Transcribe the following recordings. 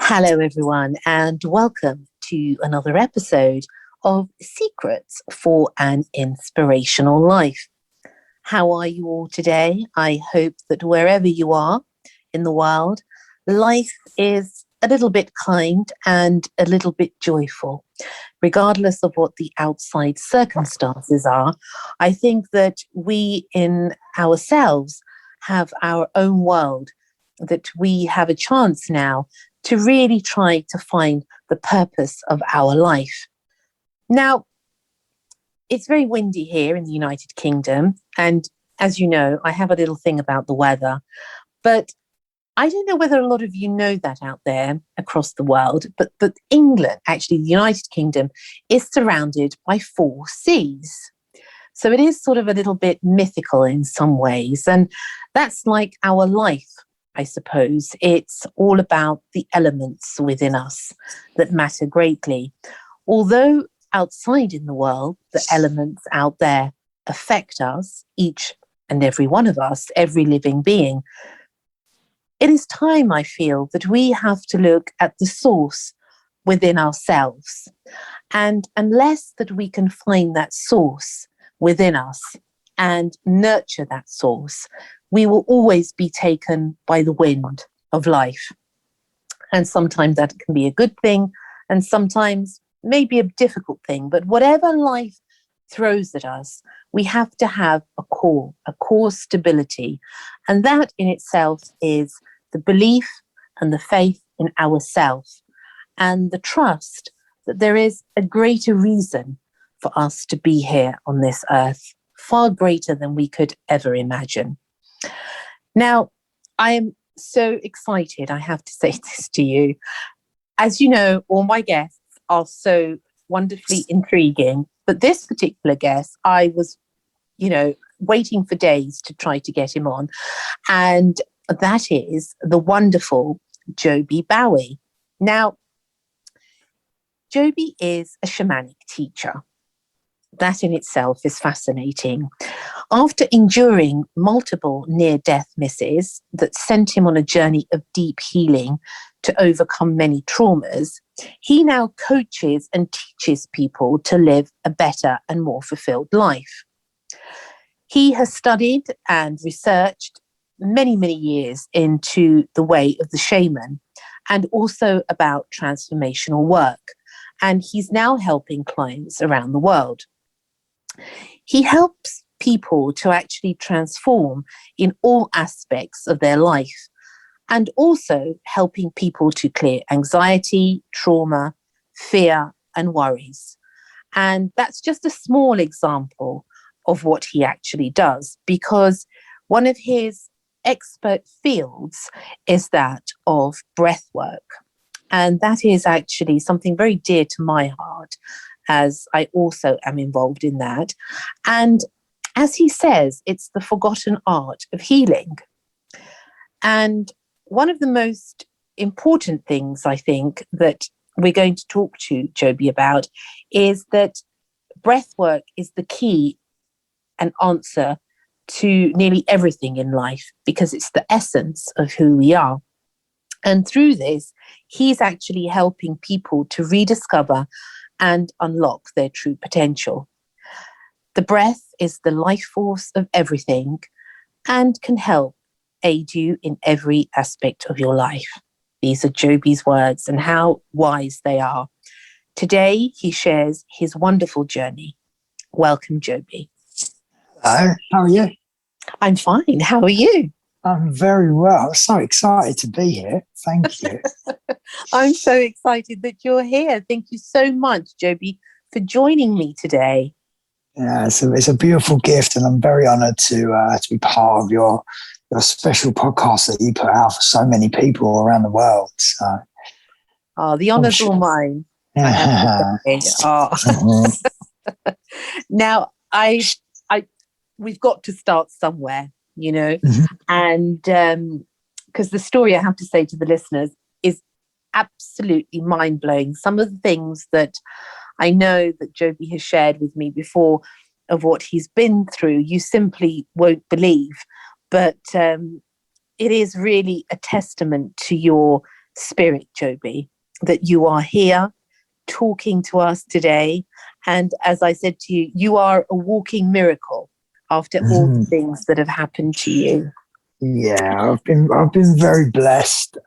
Hello, everyone, and welcome to another episode of Secrets for an Inspirational Life. How are you all today? I hope that wherever you are in the world, life is a little bit kind and a little bit joyful. Regardless of what the outside circumstances are, I think that we in ourselves have our own world, that we have a chance now to really try to find the purpose of our life. Now, it's very windy here in the United Kingdom, and as you know, I have a little thing about the weather, but I don't know whether a lot of you know that out there across the world, but England, actually the United Kingdom, is surrounded by four seas. So it is sort of a little bit mythical in some ways, and that's like our life. I suppose it's all about the elements within us that matter greatly. Although outside in the world, the elements out there affect us, each and every one of us, every living being, it is time, I feel, that we have to look at the source within ourselves. And unless that we can find that source within us and nurture that source, we will always be taken by the wind of life. And sometimes that can be a good thing, and sometimes maybe a difficult thing. But whatever life throws at us, we have to have a core stability. And that in itself is the belief and the faith in ourselves and the trust that there is a greater reason for us to be here on this earth, far greater than we could ever imagine. Now, I am so excited, I have to say this to you. As you know, all my guests are so wonderfully intriguing, but this particular guest, I was, waiting for days to try to get him on. And that is the wonderful Joby Bowie. Now, Joby is a shamanic teacher. That in itself is fascinating. After enduring multiple near-death misses that sent him on a journey of deep healing to overcome many traumas, he now coaches and teaches people to live a better and more fulfilled life. He has studied and researched many, many years into the way of the shaman and also about transformational work. And he's now helping clients around the world. He helps people to actually transform in all aspects of their life and also helping people to clear anxiety, trauma, fear, and worries. And that's just a small example of what he actually does, because one of his expert fields is that of breath work. And that is actually something very dear to my heart, as I also am involved in that. And as he says, it's the forgotten art of healing. And one of the most important things, I think, that we're going to talk to Joby about is that breath work is the key and answer to nearly everything in life, because it's the essence of who we are. And through this, he's actually helping people to rediscover and unlock their true potential. The breath is the life force of everything and can help aid you in every aspect of your life. These are Joby's words, and how wise they are. Today, he shares his wonderful journey. Welcome, Joby. Hello, how are you? I'm fine. How are you? I'm very well. I'm so excited to be here. Thank you. I'm so excited that you're here. Thank you so much, Joby, for joining me today. Yeah, it's a beautiful gift, and I'm very honoured to be part of your special podcast that you put out for so many people around the world. So, the honour's all mine. Now, we've got to start somewhere, and because the story, I have to say to the listeners, is absolutely mind-blowing. Some of the things that I know that Joby has shared with me before of what he's been through, you simply won't believe. But it is really a testament to your spirit, Joby, that you are here talking to us today. And as I said to you, you are a walking miracle after all the things that have happened to you. Yeah, I've been very blessed.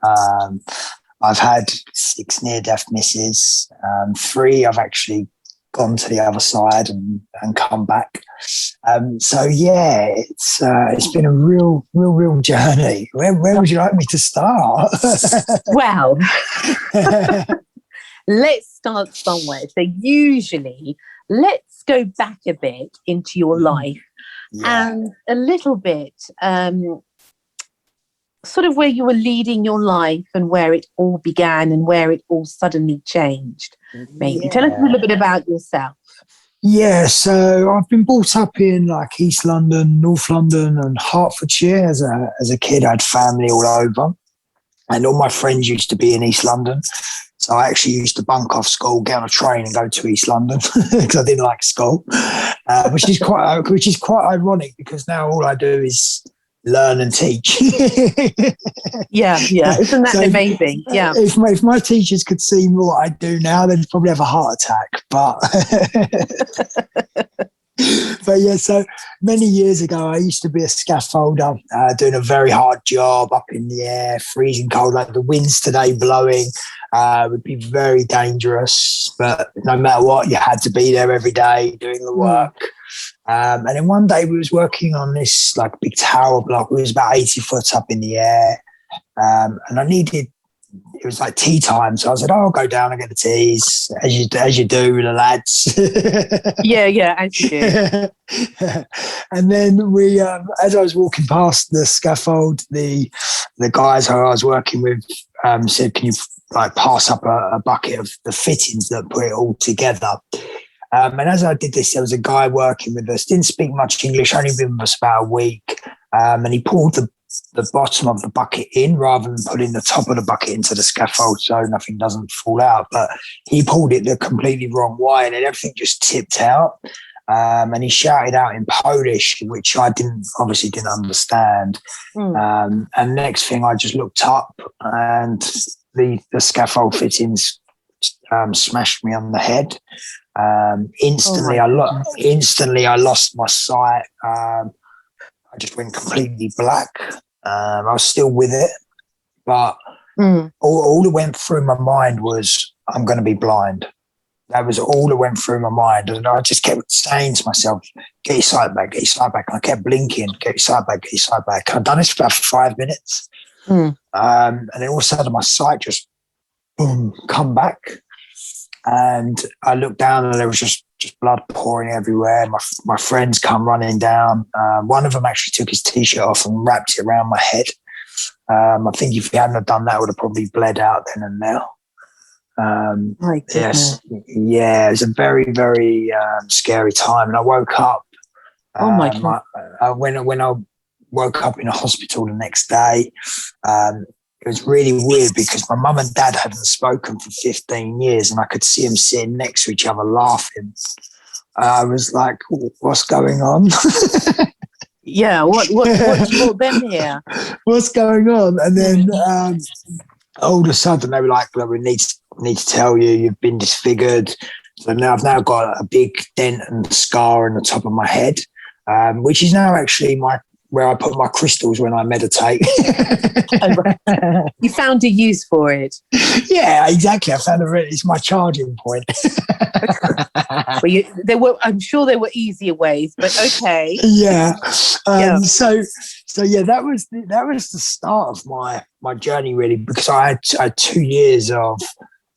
I've had 6 near-death misses. 3 I've actually gone to the other side and come back. So yeah, it's been a real journey. Where would you like me to start? Well, let's start somewhere. So usually, let's go back a bit into your life and a little bit sort of where you were leading your life and where it all began and where it all suddenly changed. Maybe tell us a little bit about yourself. Yeah, so I've been brought up in like East London, North London and Hertfordshire. As a kid, I had family all over and all my friends used to be in East London. So I actually used to bunk off school, get on a train and go to East London because I didn't like school, which is quite ironic because now all I do is learn and teach. Yeah. Isn't that amazing? Yeah. If my teachers could see what I do now, they'd probably have a heart attack. But yeah, so many years ago, I used to be a scaffolder, doing a very hard job up in the air, freezing cold, like the winds today blowing, would be very dangerous. But no matter what, you had to be there every day doing the work. And then one day we was working on this like big tower block. It was about 80 foot up in the air. And it was like tea time. So I said, I'll go down and get the teas as you do with the lads. Yeah, as you do. And then we, as I was walking past the scaffold, the guys who I was working with said, can you like pass up a bucket of the fittings that put it all together? And as I did this, there was a guy working with us, didn't speak much English, only been with us about a week. And he pulled the bottom of the bucket in rather than putting the top of the bucket into the scaffold so nothing doesn't fall out. But he pulled it the completely wrong way and then everything just tipped out. And he shouted out in Polish, which I obviously didn't understand. And next thing I just looked up and the scaffold fittings smashed me on the head. Instantly I lost my sight. I just went completely black. I was still with it, but all that went through my mind was, I'm going to be blind. That was all that went through my mind. And I just kept saying to myself, get your sight back, get your sight back. And I kept blinking, get your sight back, get your sight back. I'd done this for about 5 minutes. And then all of a sudden my sight just, boom, come back. And I looked down and there was just blood pouring everywhere. My friends come running down. One of them actually took his T-shirt off and wrapped it around my head. I think if he hadn't have done that, I would have probably bled out then and there. Yes, yeah, it was a very, very scary time. And I woke up. My God. When I woke up in a hospital the next day, it was really weird because my mum and dad hadn't spoken for 15 years and I could see them sitting next to each other laughing. I was like, what's going on? Yeah, what brought them here? What's going on? And then all of a sudden they were like, look, we need to tell you, you've been disfigured. So now I've now got a big dent and scar on the top of my head, which is now actually where I put my crystals when I meditate. You found a use for it. Yeah, exactly. I found it's my charging point. I'm sure there were easier ways, but okay. Yeah. So yeah, that was the start of my journey really, because I had 2 years of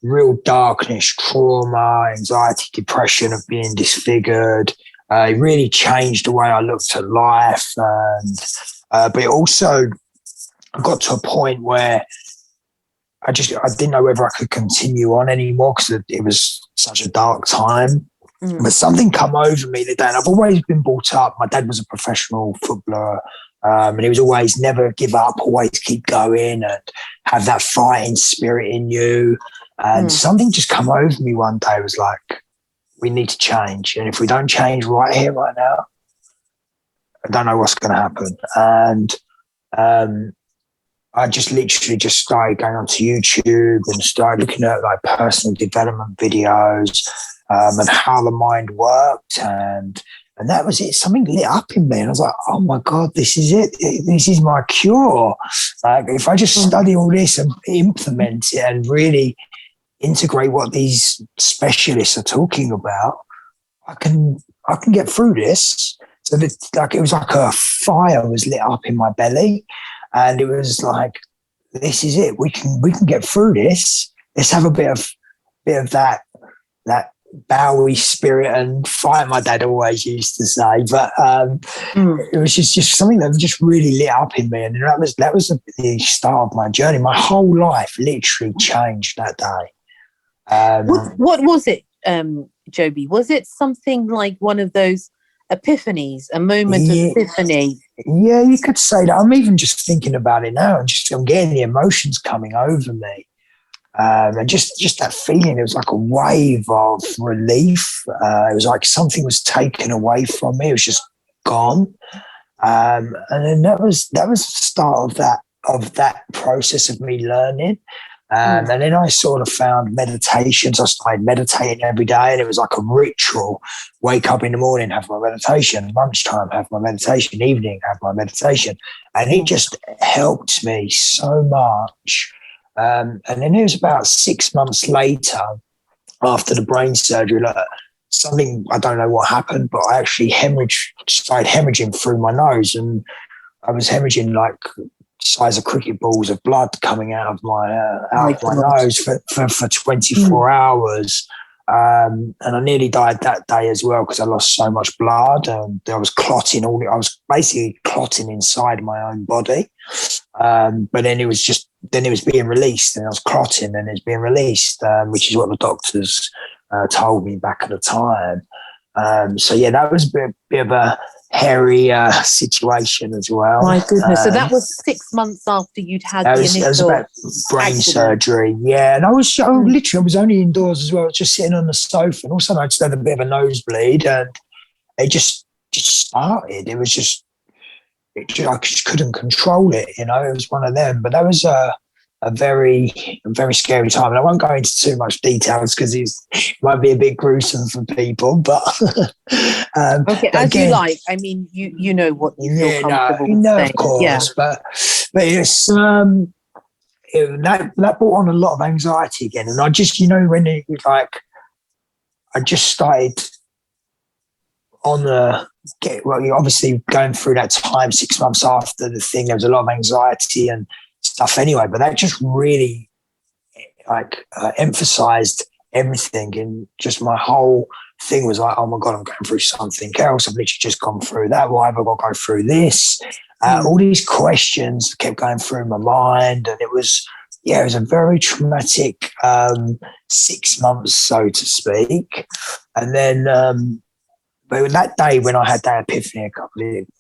real darkness, trauma, anxiety, depression of being disfigured. It really changed the way I looked at life, and but it also got to a point where I didn't know whether I could continue on anymore because it was such a dark time. But something come over me that day, and I've always been brought up. My dad was a professional footballer, and he was always never give up, always keep going, and have that fighting spirit in you. And something just come over me one day. It was like, we need to change. And if we don't change right here, right now, I don't know what's going to happen. And I just literally just started going onto YouTube and started looking at like personal development videos, and how the mind worked, and that was it. Something lit up in me, and I was like, "Oh my God, this is it! This is my cure." Like, if I just study all this and implement it and really integrate what these specialists are talking about, I can get through this. So that, like, it was like a fire was lit up in my belly, and it was like, this is it. We can get through this. Let's have a bit of that Bowie spirit and fight, my dad always used to say. But it was just something that just really lit up in me, and that was the start of my journey. My whole life literally changed that day. What was it, Joby? Was it something like one of those epiphanies, a moment of epiphany? Yeah, you could say that. I'm even just thinking about it now, and I'm getting the emotions coming over me. And just that feeling, it was like a wave of relief. It was like something was taken away from me. It was just gone. And then that was the start of that process of me learning. And then I sort of found meditations. I started meditating every day, and it was like a ritual. Wake up in the morning, have my meditation. Lunchtime, have my meditation. Evening, have my meditation. And it just helped me so much. And then it was about 6 months later, after the brain surgery, like, something, I don't know what happened, but I actually started hemorrhaging through my nose, and I was hemorrhaging like size of cricket balls of blood coming out of my nose for 24 hours. And I nearly died that day as well, because I lost so much blood, and I was clotting I was basically clotting inside my own body. But then it was being released, and I was clotting, and it's being released, which is what the doctors told me back at the time. So yeah, that was a bit of a hairy situation as well. My goodness! So that was 6 months after you'd had the initial. It was about brain surgery, yeah. And I was only indoors as well. I was just sitting on the sofa, and all of a sudden I just had a bit of a nosebleed, and it just started. It was just, I just couldn't control it. You know, it was one of them. But that was a very scary time, and I won't go into too much details because it might be a bit gruesome for people. But okay, as again, you like. I mean, you know what you feel comfortable saying. Of course. Yeah. But it's that brought on a lot of anxiety again, and I just, when it was like, I just started on you're obviously going through that time 6 months after the thing. There was a lot of anxiety and stuff anyway, but that just really emphasized everything, and just my whole thing was like, oh my God, I'm going through something else. I've literally just gone through that. Why have I got to go through this? All these questions kept going through my mind, and it was a very traumatic 6 months, so to speak. And then but that day when I had that epiphany,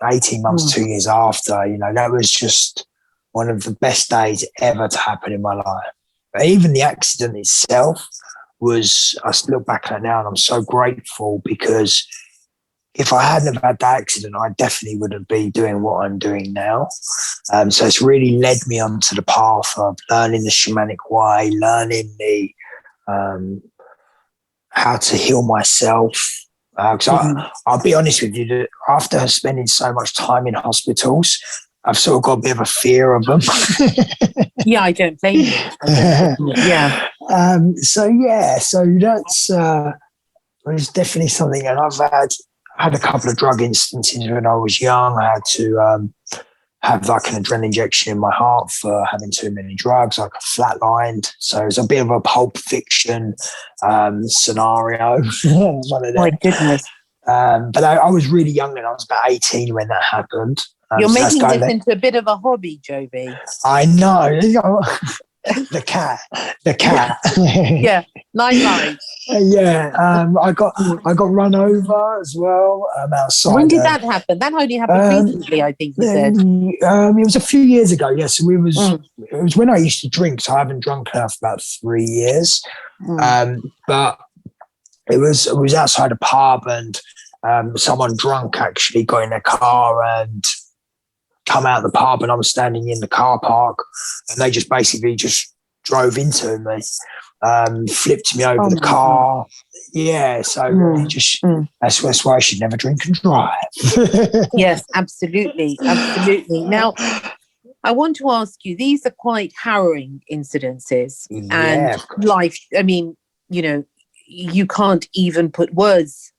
18 months, 2 years after, that was just one of the best days ever to happen in my life. But even the accident itself was, I look back at it now and I'm so grateful, because if I hadn't have had that accident, I definitely wouldn't be doing what I'm doing now. So it's really led me onto the path of learning the shamanic way, learning the how to heal myself. Because I'll be honest with you, that after spending so much time in hospitals, I've sort of got a bit of a fear of them. Yeah, I don't blame you. Yeah. So that's it's definitely something. And I've had a couple of drug instances when I was young. I had to have like an adrenaline injection in my heart for having too many drugs, like a flatlined. So it's a bit of a Pulp Fiction scenario. One of them. My goodness. But I was really young then. I was about 18 when that happened. You're making this into a bit of a hobby, Joby. I know. The cat. Yeah, nightlife. Yeah, I got run over as well outside. When did that happen? That only happened recently, I think you said. It was a few years ago. Yes, it was when I used to drink, so I haven't drunk now for about 3 years. But it was outside a pub, and someone drunk actually got in their car and come out of the pub and I'm standing in the car park, and they just basically just drove into me, flipped me over the car. Yeah, so it just that's why I should never drink and drive. Yes, absolutely. Now, I want to ask you, these are quite harrowing incidences, and life, I mean, you know, you can't even put words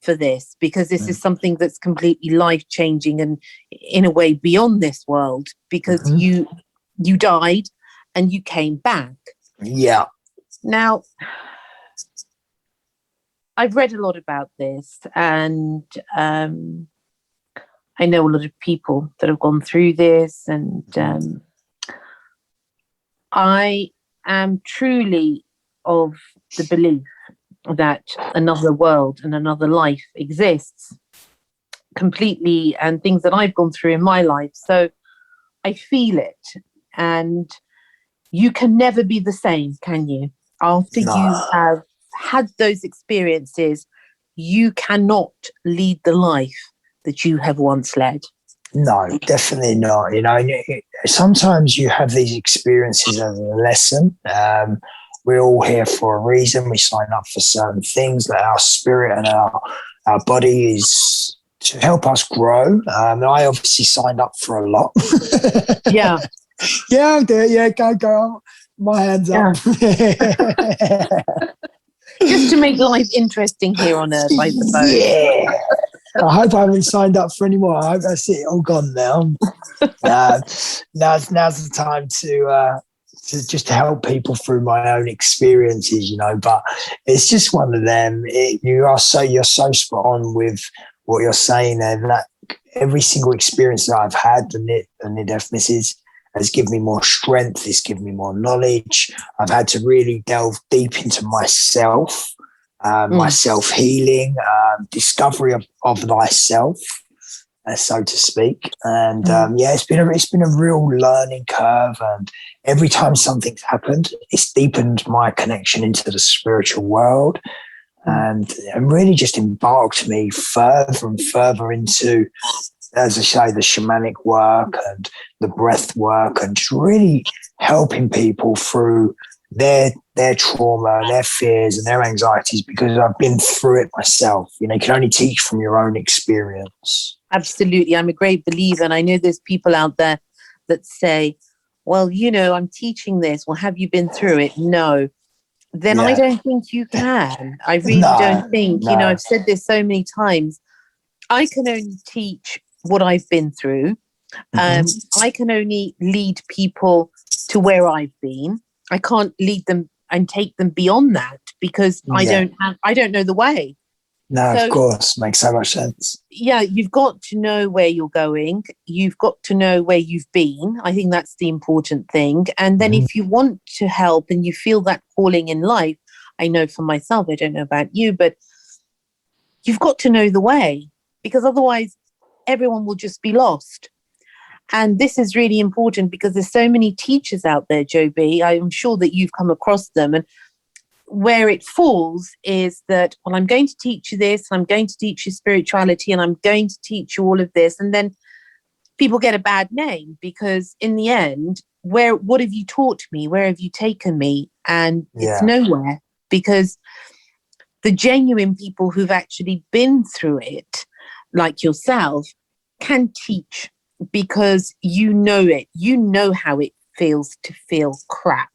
for this, because this is something that's completely life-changing and in a way beyond this world, because you died and you came back. Yeah. Now, I've read a lot about this, and I know a lot of people that have gone through this, and I am truly of the belief that another world and another life exists completely, and things that I've gone through in my life. So I feel it, and you can never be the same, can you? After you have had those experiences, you cannot lead the life that you have once led. No, definitely not. You know, sometimes you have these experiences as a lesson. We're all here for a reason. We sign up for certain things, that our spirit and our body is to help us grow. I obviously signed up for a lot. Yeah. Yeah, I'm there. Yeah, go. My hands up. Just to make life interesting here on Earth, I suppose. Yeah. I hope I haven't signed up for any more. I hope that's it, all gone now. Now's the time to just to help people through my own experiences, you know. But it's just one of them. You're so spot on with what you're saying there. That every single experience that I've had, the near-death misses, has given me more strength. It's given me more knowledge. I've had to really delve deep into myself. My self-healing, discovery of thyself, so to speak. And it's been a real learning curve. And every time something's happened, it's deepened my connection into the spiritual world, and really just embarked me further and further into, as I say, the shamanic work and the breath work, and just really helping people through their trauma, their fears and their anxieties, because I've been through it myself. You know, you can only teach from your own experience. Absolutely. I'm a great believer. And I know there's people out there that say, well, you know, I'm teaching this. Well, have you been through it? No. Then I don't think you can. I really don't think, you know, I've said this so many times. I can only teach what I've been through. I can only lead people to where I've been. I can't lead them and take them beyond that, because I don't know the way. No, so, of course, makes so much sense. Yeah, you've got to know where you're going. You've got to know where you've been. I think that's the important thing. And then if you want to help and you feel that calling in life, I know for myself, I don't know about you, but you've got to know the way, because otherwise everyone will just be lost. And this is really important, because there's so many teachers out there, Joby. I'm sure that you've come across them. And where it falls is that, well, I'm going to teach you this, I'm going to teach you spirituality, and I'm going to teach you all of this. And then people get a bad name, because in the end, what have you taught me? Where have you taken me? And it's nowhere, because the genuine people who've actually been through it, like yourself, can teach, because you know it. You know how it feels to feel crap.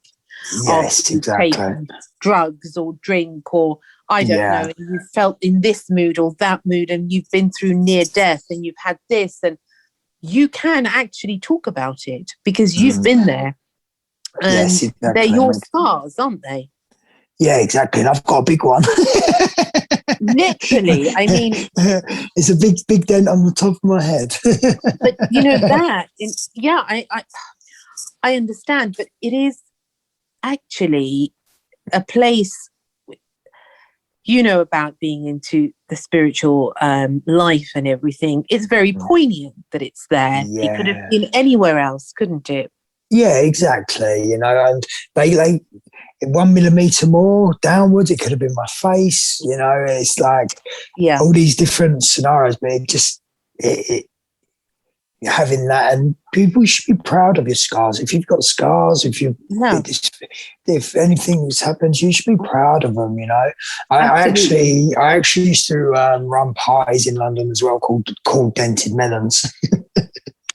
Yes, exactly. Take drugs or drink, or I don't know, and you felt in this mood or that mood, and you've been through near death and you've had this, and you can actually talk about it because you've been there. And they're your scars, aren't they? Yeah, exactly. And I've got a big one. Literally, I mean, it's a big dent on the top of my head. But you know that, I understand, but it is actually a place, you know, about being into the spiritual life and everything. It's very poignant that it's there. It could have been anywhere else, couldn't it? Yeah, exactly. You know, and they 1 millimeter more downwards, it could have been my face. You know, it's like all these different scenarios, but it having that, and people should be proud of your scars. If you've got scars, if anything's happened, you should be proud of them. I actually used to run parties in London as well called Dented Melons.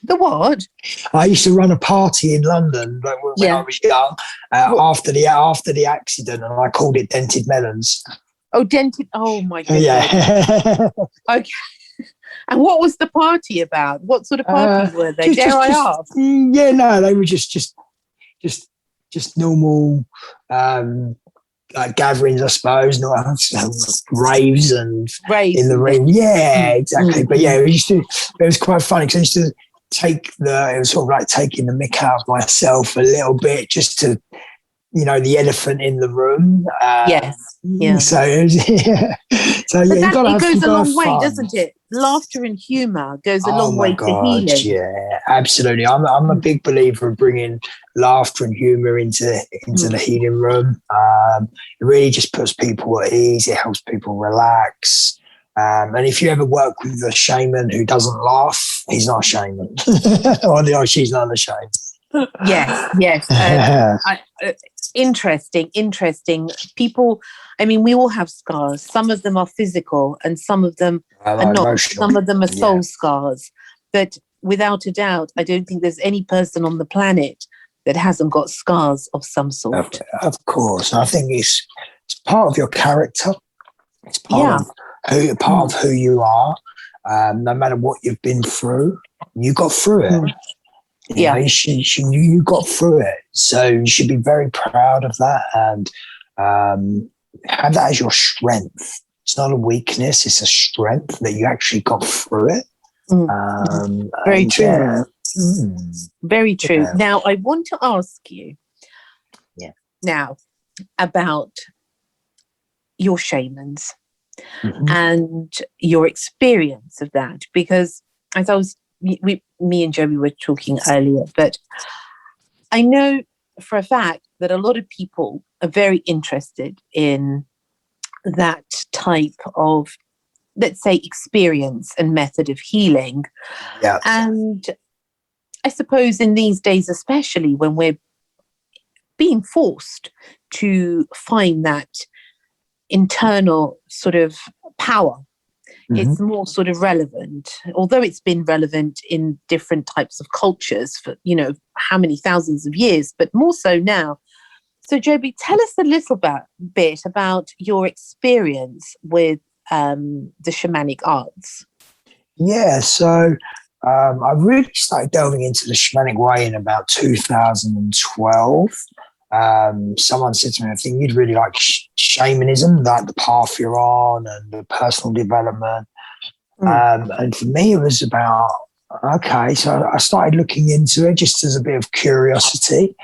The what? I used to run a party in London when I was young after the accident, and I called it Dented Melons. Oh, dented! Oh my goodness! Yeah. Okay. And what was the party about? What sort of parties were they? Dare I ask? Yeah, no, they were just normal gatherings, I suppose. Raves and in the ring. Yeah, exactly. But yeah, it was quite funny because I used to it was sort of like taking the mick out of myself a little bit, just to, the elephant in the room. Yes. Yeah. So it goes a long way, doesn't it? Laughter and humour goes a long way to healing. Yeah, absolutely. I'm a big believer of bringing laughter and humour into the healing room. It really just puts people at ease. It helps people relax. And if you ever work with a shaman who doesn't laugh, he's not a shaman. Or she's not a shaman. Yes. Interesting. People, we all have scars. Some of them are physical and some of them are not. Emotional. Some of them are soul scars. But without a doubt, I don't think there's any person on the planet that hasn't got scars of some sort. Of course. I think it's part of your character. It's part of who you are. No matter what you've been through, you got through it. You got through it, so you should be very proud of that and have that as your strength. It's not a weakness; it's a strength that you actually got through it. Very true. Very true. Yeah. Now, I want to ask you now about your shamans and your experience of that, because as I was me and Joby were talking earlier, but I know for a fact that a lot of people are very interested in that type of, let's say, experience and method of healing. Yeah. And I suppose in these days, especially when we're being forced to find that internal sort of power, it's more sort of relevant, although it's been relevant in different types of cultures for, how many thousands of years, but more so now. So Joby, tell us a little bit about your experience with the shamanic arts. Yeah, so I really started delving into the shamanic way in about 2012. Someone said to me, I think you'd really like shamanism, like the path you're on and the personal development. And for me, it was about, okay, so I started looking into it just as a bit of curiosity.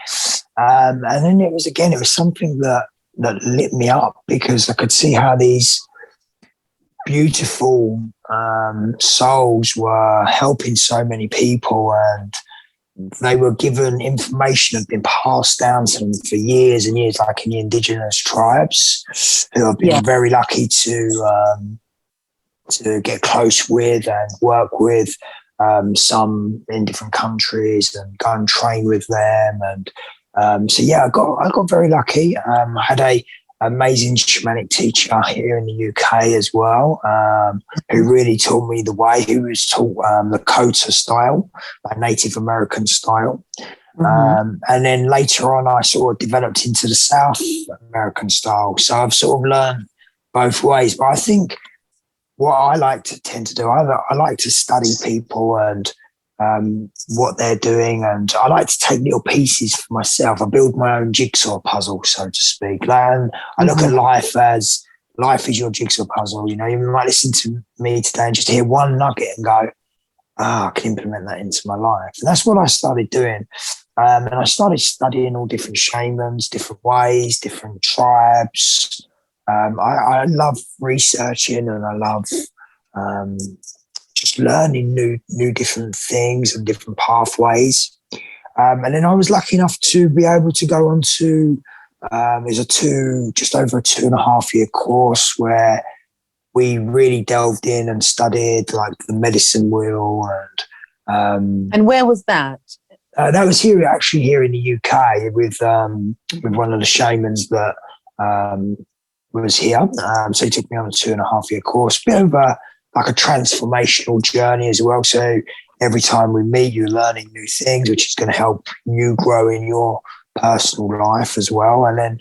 And then it was something that lit me up, because I could see how these beautiful souls were helping so many people, and they were given information that had been passed down to them for years and years, like in the indigenous tribes, who I've been very lucky to get close with and work with, some in different countries, and go and train with them. And I got very lucky. I had a amazing shamanic teacher here in the UK as well, who really taught me the way. Who was taught the Kota style, a Native American style. And then later on, I sort of developed into the South American style. So I've sort of learned both ways. But I think what I like to tend to do, I like to study people and what they're doing, and I like to take little pieces for myself. I build my own jigsaw puzzle, so to speak. And I look at life as life is your jigsaw puzzle. You might listen to me today and just hear one nugget and go, I can implement that into my life. And that's what I started doing. And I started studying all different shamans, different ways, different tribes. I love researching, and I love just learning new different things and different pathways. And then I was lucky enough to be able to go on to just over a 2.5-year course where we really delved in and studied like the medicine wheel and And where was that? That was here in the UK with one of the shamans that was here. So he took me on a 2.5-year course, bit of like a transformational journey as well. So every time we meet, you're learning new things, which is going to help you grow in your personal life as well. And then,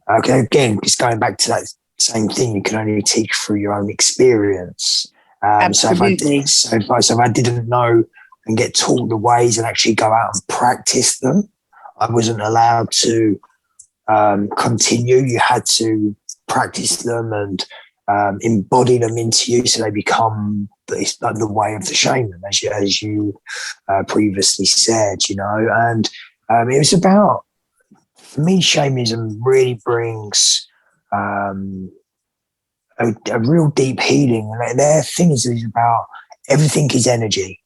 okay, again, just going back to that same thing, you can only teach through your own experience. Absolutely. So if I didn't know and get taught the ways and actually go out and practice them, I wasn't allowed to continue. You had to practice them and embody them into you, so they become the way of the shaman, as you previously said, And it was about, for me, shamanism really brings a real deep healing. And their thing is about everything is energy.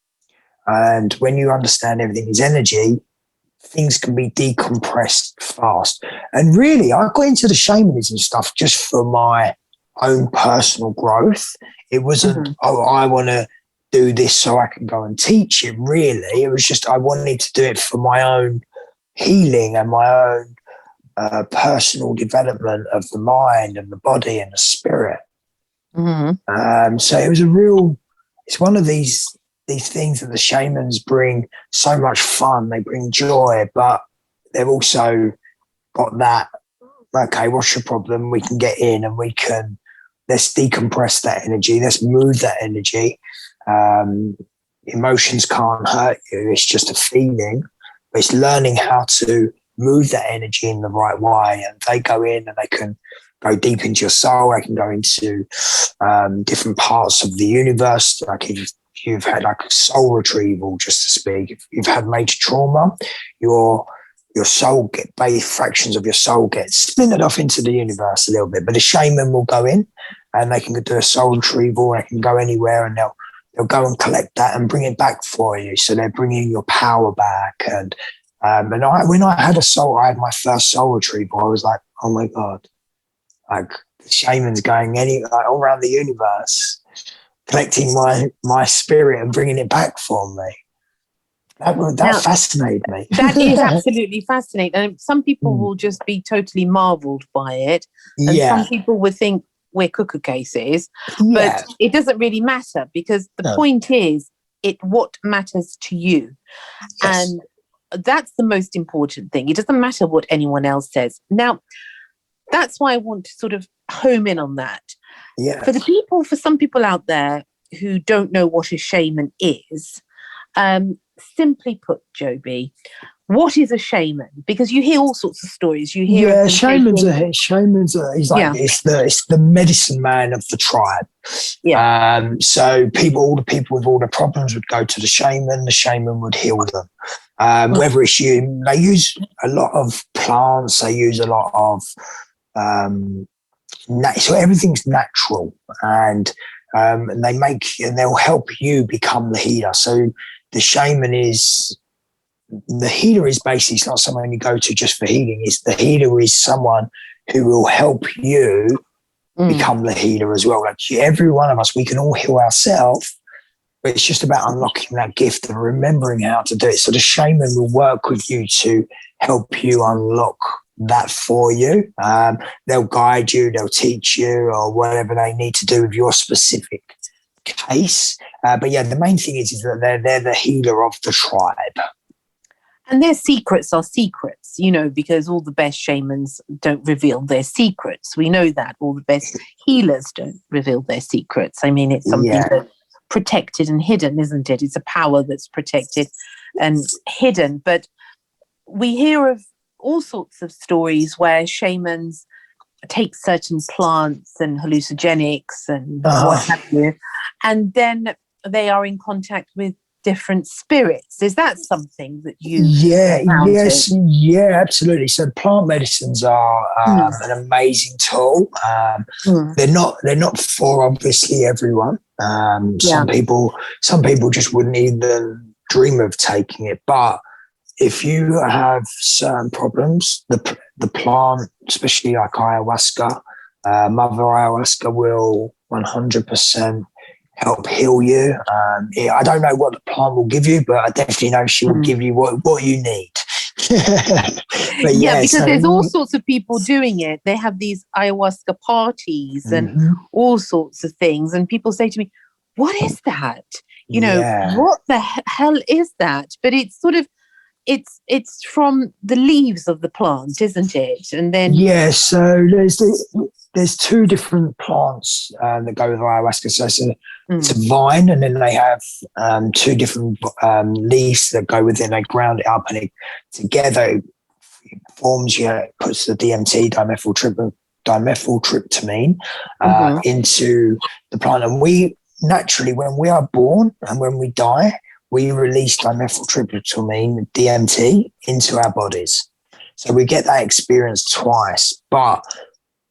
And when you understand everything is energy, things can be decompressed fast. And really, I got into the shamanism stuff just for my own personal growth. It wasn't, I want to do this so I can go and teach it, really. It was just I wanted to do it for my own healing and my own personal development of the mind and the body and the spirit. So it was it's one of these things that the shamans bring so much fun. They bring joy, but they've also got that, okay, what's your problem? We can get in and let's decompress that energy. Let's move that energy. Emotions can't hurt you. It's just a feeling. But it's learning how to move that energy in the right way. And they go in and they can go deep into your soul. They can go into different parts of the universe. Like if you've had like a soul retrieval, just to speak, if you've had major trauma, your soul fractions of your soul get splintered off into the universe a little bit. But the shaman will go in and they can do a soul retrieval. They can go anywhere and they'll go and collect that and bring it back for you. So they're bringing your power back. And when I had my first soul retrieval, I was like, oh my God, like the shaman's going all around the universe, collecting my spirit and bringing it back for me. That fascinated me. That is absolutely fascinating. And some people will just be totally marveled by it. And some people would think we're cooker cases. But it doesn't really matter, because the point is what matters to you. Yes. And that's the most important thing. It doesn't matter what anyone else says. Now, that's why I want to sort of home in on that. Yeah. For some people out there who don't know what a shaman is, simply put, Joby, what is a shaman? Because you hear all sorts of stories. You hear shamans are it's the medicine man of the tribe. Yeah. So all the people with all the problems would go to the shaman would heal them. Whether it's they use a lot of plants, they use a lot of so everything's natural, and they'll help you become the healer. So the healer is basically, it's not someone you go to just for healing. The healer is someone who will help you become the healer as well. Like every one of us, we can all heal ourselves, but it's just about unlocking that gift and remembering how to do it. So the shaman will work with you to help you unlock that for you. They'll guide you, they'll teach you, or whatever they need to do with your specific case. But the main thing is that they're the healer of the tribe. And their secrets are secrets, because all the best shamans don't reveal their secrets. We know that. All the best healers don't reveal their secrets. I mean, it's something that's protected and hidden, isn't it? It's a power that's protected and hidden. But we hear of all sorts of stories where shamans take certain plants and hallucinogenics and what have you, and then they are in contact with different spirits. Is that something that you absolutely. So plant medicines are an amazing tool. They're not for obviously everyone. Some people just wouldn't even dream of taking it, but if you have certain problems, the plant, especially like ayahuasca, mother ayahuasca, will 100% help heal you. I don't know what the plant will give you, but I definitely know she will give you what you need. But yeah, because there's all sorts of people doing it. They have these ayahuasca parties and all sorts of things. And people say to me, what is that? You know, what the hell is that? But it's sort of, it's from the leaves of the plant, isn't it? And then so there's two different plants that go with ayahuasca. So it's a vine, and then they have two different leaves that go with it. They ground it up, and it together forms, puts the DMT, dimethyltryptamine, into the plant. And we naturally, when we are born and when we die, we release dimethyltryptamine, DMT, into our bodies. So we get that experience twice. But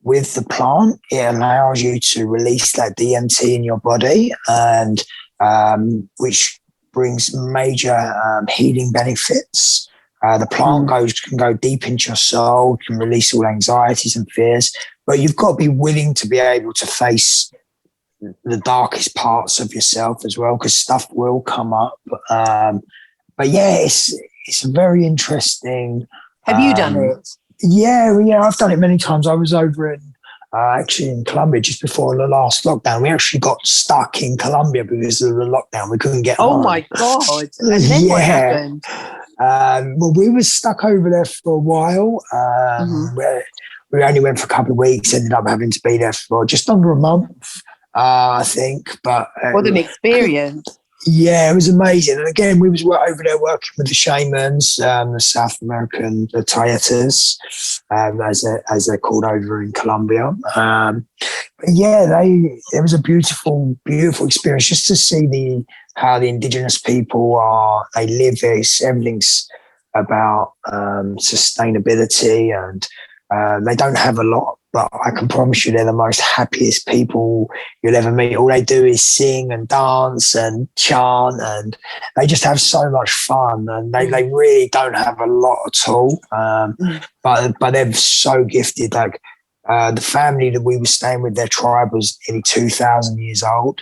with the plant, it allows you to release that DMT in your body, and which brings major healing benefits. The plant can go deep into your soul, can release all anxieties and fears, but you've got to be willing to be able to face the darkest parts of yourself as well, because stuff will come up. But yeah, it's a very interesting. Have you done it? Yeah, I've done it many times. I was over in actually in Colombia just before the last lockdown. We actually got stuck in Colombia because of the lockdown. We couldn't get home. Oh my God. And then what happened? Well, we were stuck over there for a while. We only went for a couple of weeks, ended up having to be there for just under a month, I think. But what an experience. Yeah, it was amazing. And again, we was over there working with the shamans, the South American, the Tayetas, as they're called over in Colombia. But yeah, it was a beautiful, beautiful experience just to see how the indigenous people they live. Everything's about sustainability, and they don't have a lot, but I can promise you they're the most happiest people you'll ever meet. All they do is sing and dance and chant, and they just have so much fun, and they really don't have a lot at all. But they're so gifted. Like the family that we were staying with, their tribe was nearly 2,000 years old.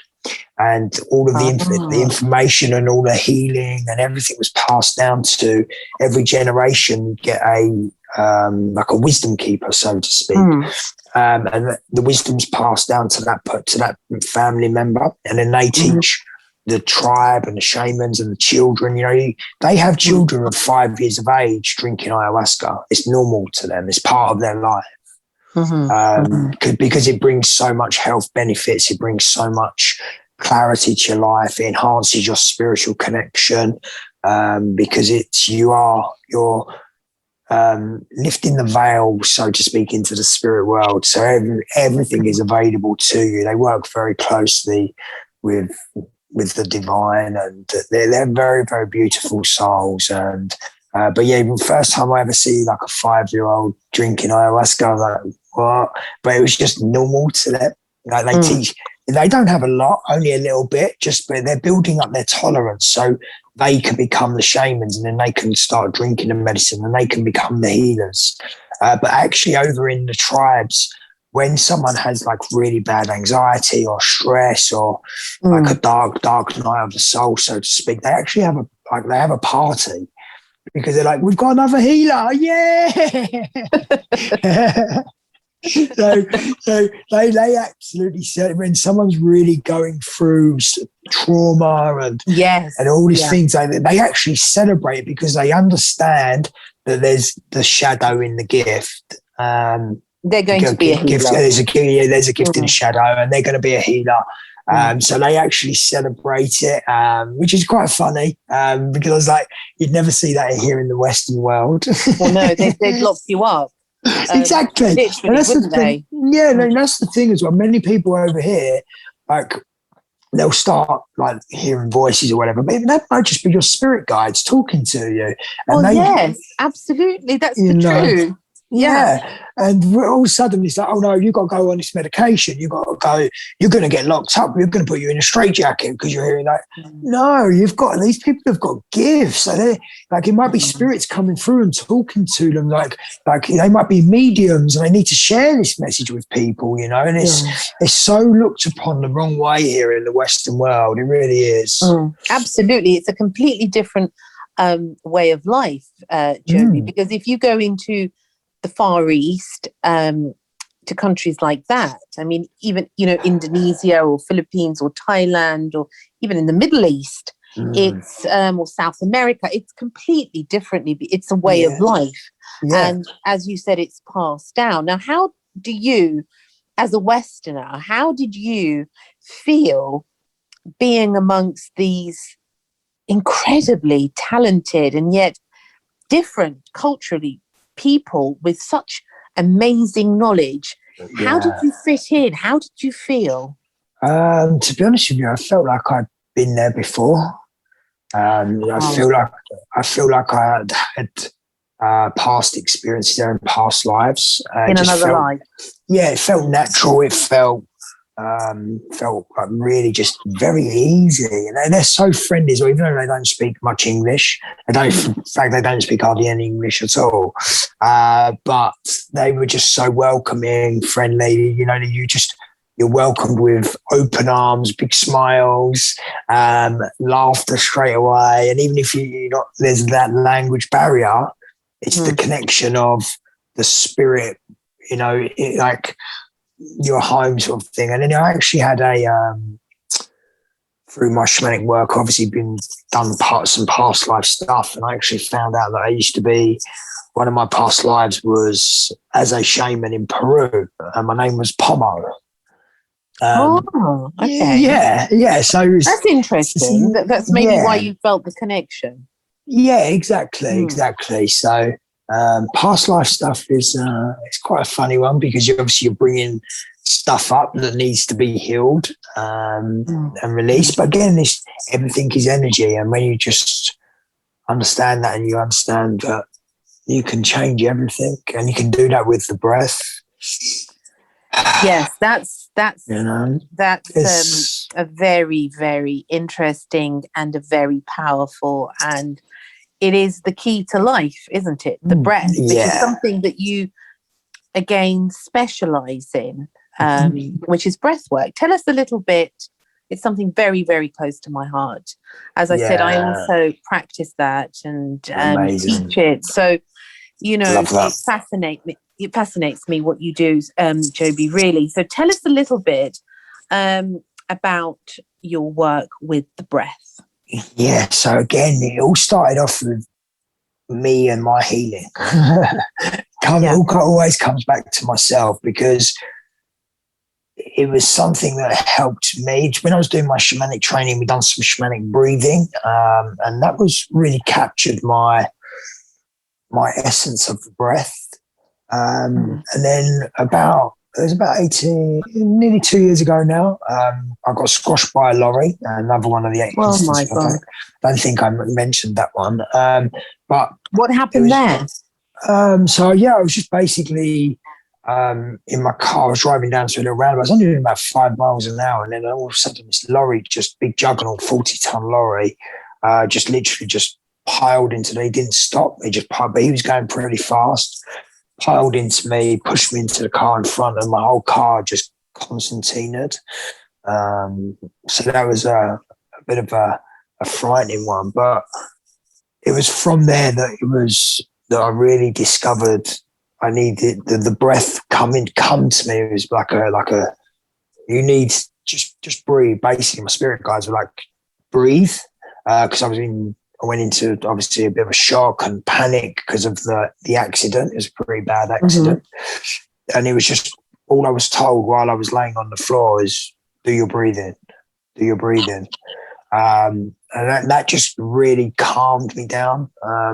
And all of the information and all the healing and everything was passed down to every generation. Get like a wisdom keeper, so to speak, and the wisdom's passed down to that family member, and then they teach the tribe and the shamans and the children. They have children of 5 years of age drinking ayahuasca. It's normal to them. It's part of their life. Because it brings so much health benefits, it brings so much clarity to your life, it enhances your spiritual connection, because you're lifting the veil, so to speak, into the spirit world. So everything is available to you. They work very closely with the divine, and they're very, very beautiful souls. And but yeah, first time I ever see like a 5-year-old drinking ayahuasca, I was like, what? But it was just normal to them. Like they teach, they don't have a lot, only a little bit, but they're building up their tolerance so they can become the shamans, and then they can start drinking the medicine, and they can become the healers. But actually over in the tribes, when someone has like really bad anxiety or stress or like a dark night of the soul, so to speak, they actually have a party, because they're like, we've got another healer, yeah. So they absolutely said, when someone's really going through trauma and all these things, they actually celebrate, because they understand that there's the shadow in the gift. They're going to be a healer. There's a gift in the shadow, and they're going to be a healer. So they actually celebrate it, which is quite funny, because I was like, you'd never see that here in the Western world. Well, no, they'd lock you up. Exactly. And that's the thing. Yeah, no, that's the thing as well. Many people over here, like, they'll start like hearing voices or whatever, but that might just be your spirit guides talking to you. And yes, absolutely. That's the truth. Yeah. And all of a sudden it's like, oh no, you've got to go on this medication. You've got to go, you're going to get locked up. We're going to put you in a straitjacket because you're hearing like, no, these people have got gifts. So they like, it might be spirits coming through and talking to them. Like they might be mediums and they need to share this message with people, you know, and it's so looked upon the wrong way here in the Western world. It really is. Absolutely. It's a completely different way of life, Joby, because if you go into the Far East, to countries like that, I mean, even, you know, Indonesia or Philippines or Thailand or even in the Middle East, it's or South America, it's completely differently. It's a way of life. And as you said, it's passed down. Now, how do you, as a Westerner, how did you feel being amongst these incredibly talented and yet different culturally people with such amazing knowledge? How did you fit in? How did you feel? To be honest with you, I felt like I'd been there before. I feel like I had past experiences there in past lives. In another life. Yeah, it felt natural. It felt like really just very easy, and they're so friendly as well, even though they don't speak much English. In fact, they don't speak hardly any English at all. But they were just so welcoming, friendly. You know, you're welcomed with open arms, big smiles, laughter straight away. And even if there's that language barrier, it's the connection of the spirit. You know, like your home sort of thing. And then I actually had through my shamanic work, obviously done some past life stuff, and I actually found out that I used to be, one of my past lives was as a shaman in Peru, and my name was Pomo. Okay. Yeah. So that's interesting. That's maybe why you felt the connection. Yeah, exactly. So past life stuff is it's quite a funny one, because you're bringing stuff up that needs to be healed and released. But again, everything is energy, and when you just understand that, and you understand that you can change everything, and you can do that with the breath. Yes, that's a very, very interesting and a very powerful, and it is the key to life, isn't it? The breath, which is something that you again specialize in, which is breath work. Tell us a little bit. It's something very, very close to my heart. As I said, I also practice that and teach it. So, you know, it fascinates me what you do, Joby, really. So tell us a little bit about your work with the breath. Yeah, so again, it all started off with me and my healing. Always comes back to myself, because it was something that helped me. When I was doing my shamanic training, we done some shamanic breathing, and that was really captured my essence of the breath. And then it was about 18, nearly 2 years ago now, I got squashed by a lorry, another one of the instances. Oh my God. I don't think I mentioned that one. But what happened there? So I was just basically in my car. I was driving down to a little roundabout. I was only doing about 5 miles an hour, and then all of a sudden this lorry, just big juggernaut, 40-ton lorry, just literally just piled into me. He didn't stop. He just piled, but he was going pretty fast. Piled into me, pushed me into the car in front, and my whole car just concertinaed. So that was a bit of a frightening one, but it was from there that I really discovered I needed the breath come to me. It was like a you need just breathe. Basically, my spirit guides were like, breathe, because I went into obviously a bit of a shock and panic because of the accident. It was a pretty bad accident. And it was just, all I was told while I was laying on the floor is, do your breathing. And that just really calmed me down,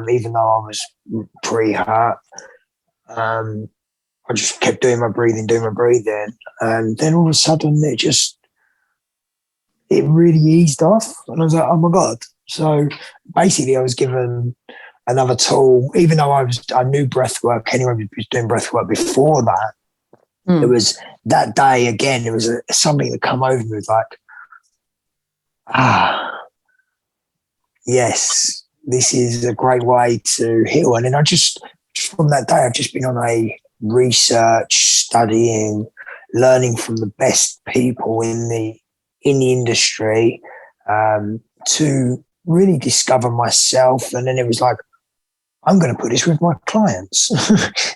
even though I was pretty hurt. I just kept doing my breathing. And then all of a sudden it really eased off. And I was like, oh my God. So basically I was given another tool. Even though I knew breath work, anyone was doing breath work before that. It was that day again. It was something that come over me, was like, yes, this is a great way to heal. And then I just from that day, I've just been on a research, studying, learning from the best people in the industry, to really discover myself. And then it was like, I'm going to put this with my clients.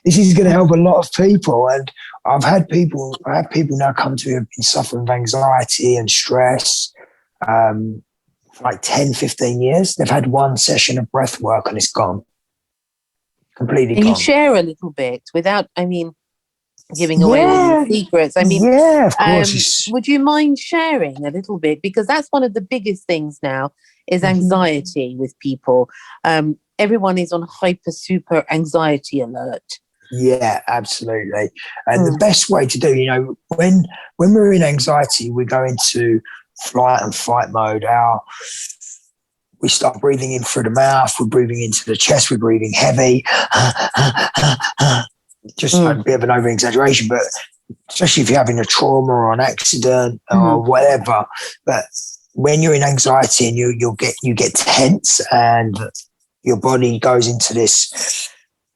This is going to help a lot of people. And I have people now come to me who have been suffering with anxiety and stress for like 10, 15 years. They've had one session of breath work and it's gone. Completely Can gone. you share a little bit without, giving away all the secrets? Yeah, of course. Would you mind sharing a little bit? Because that's one of the biggest things now is anxiety with people. Everyone is on super anxiety alert. Yeah, absolutely. And the best way to do, when we're in anxiety, we go into flight and fight mode. We start breathing in through the mouth, we're breathing into the chest, we're breathing heavy. Just a bit of an over-exaggeration, but especially if you're having a trauma or an accident or whatever. But when you're in anxiety and you get tense and your body goes into this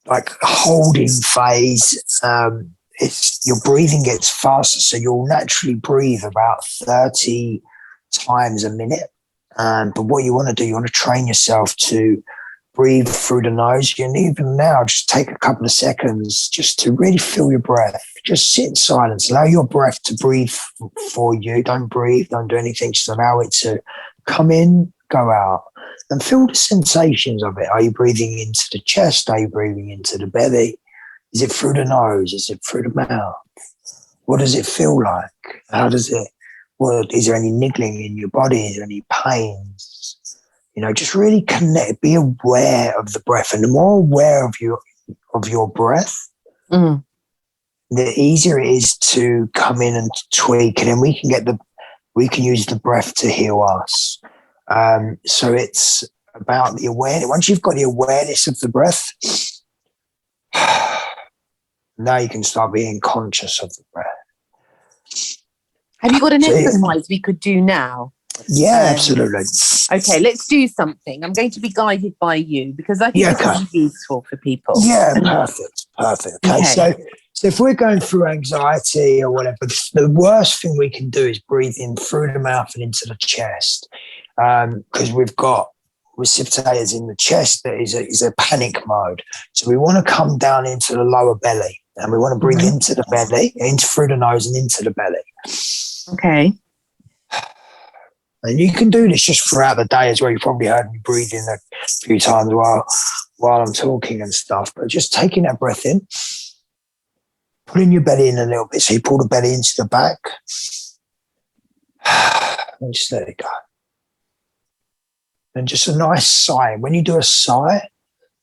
like holding phase, your breathing gets faster. So you'll naturally breathe about 30 times a minute. But what you want to do, you want to train yourself to breathe through the nose. And even now, just take a couple of seconds just to really feel your breath. Just sit in silence. Allow your breath to breathe for you. Don't breathe. Don't do anything. Just allow it to come in, go out. And feel the sensations of it. Are you breathing into the chest? Are you breathing into the belly? Is it through the nose? Is it through the mouth? What does it feel like? How does it? Is there any niggling in your body? Is there any pains? Just really connect. Be aware of the breath, and the more aware of your breath, the easier it is to come in and tweak, and then we can use the breath to heal us. So it's about the awareness. Once you've got the awareness of the breath, now you can start being conscious of the breath. Have you got an exercise we could do now? Yeah, absolutely. Okay, let's do something. I'm going to be guided by you because I think this is useful for people. Yeah, perfect. Okay, so if we're going through anxiety or whatever, the worst thing we can do is breathe in through the mouth and into the chest, because we've got recipitators in the chest that is a panic mode. So we want to come down into the lower belly, and we want to breathe into the belly, through the nose and into the belly. Okay. And you can do this just throughout the day as well. You probably heard me breathing a few times while I'm talking and stuff. But just taking that breath in, pulling your belly in a little bit. So you pull the belly into the back and just let it go. And just a nice sigh. When you do a sigh,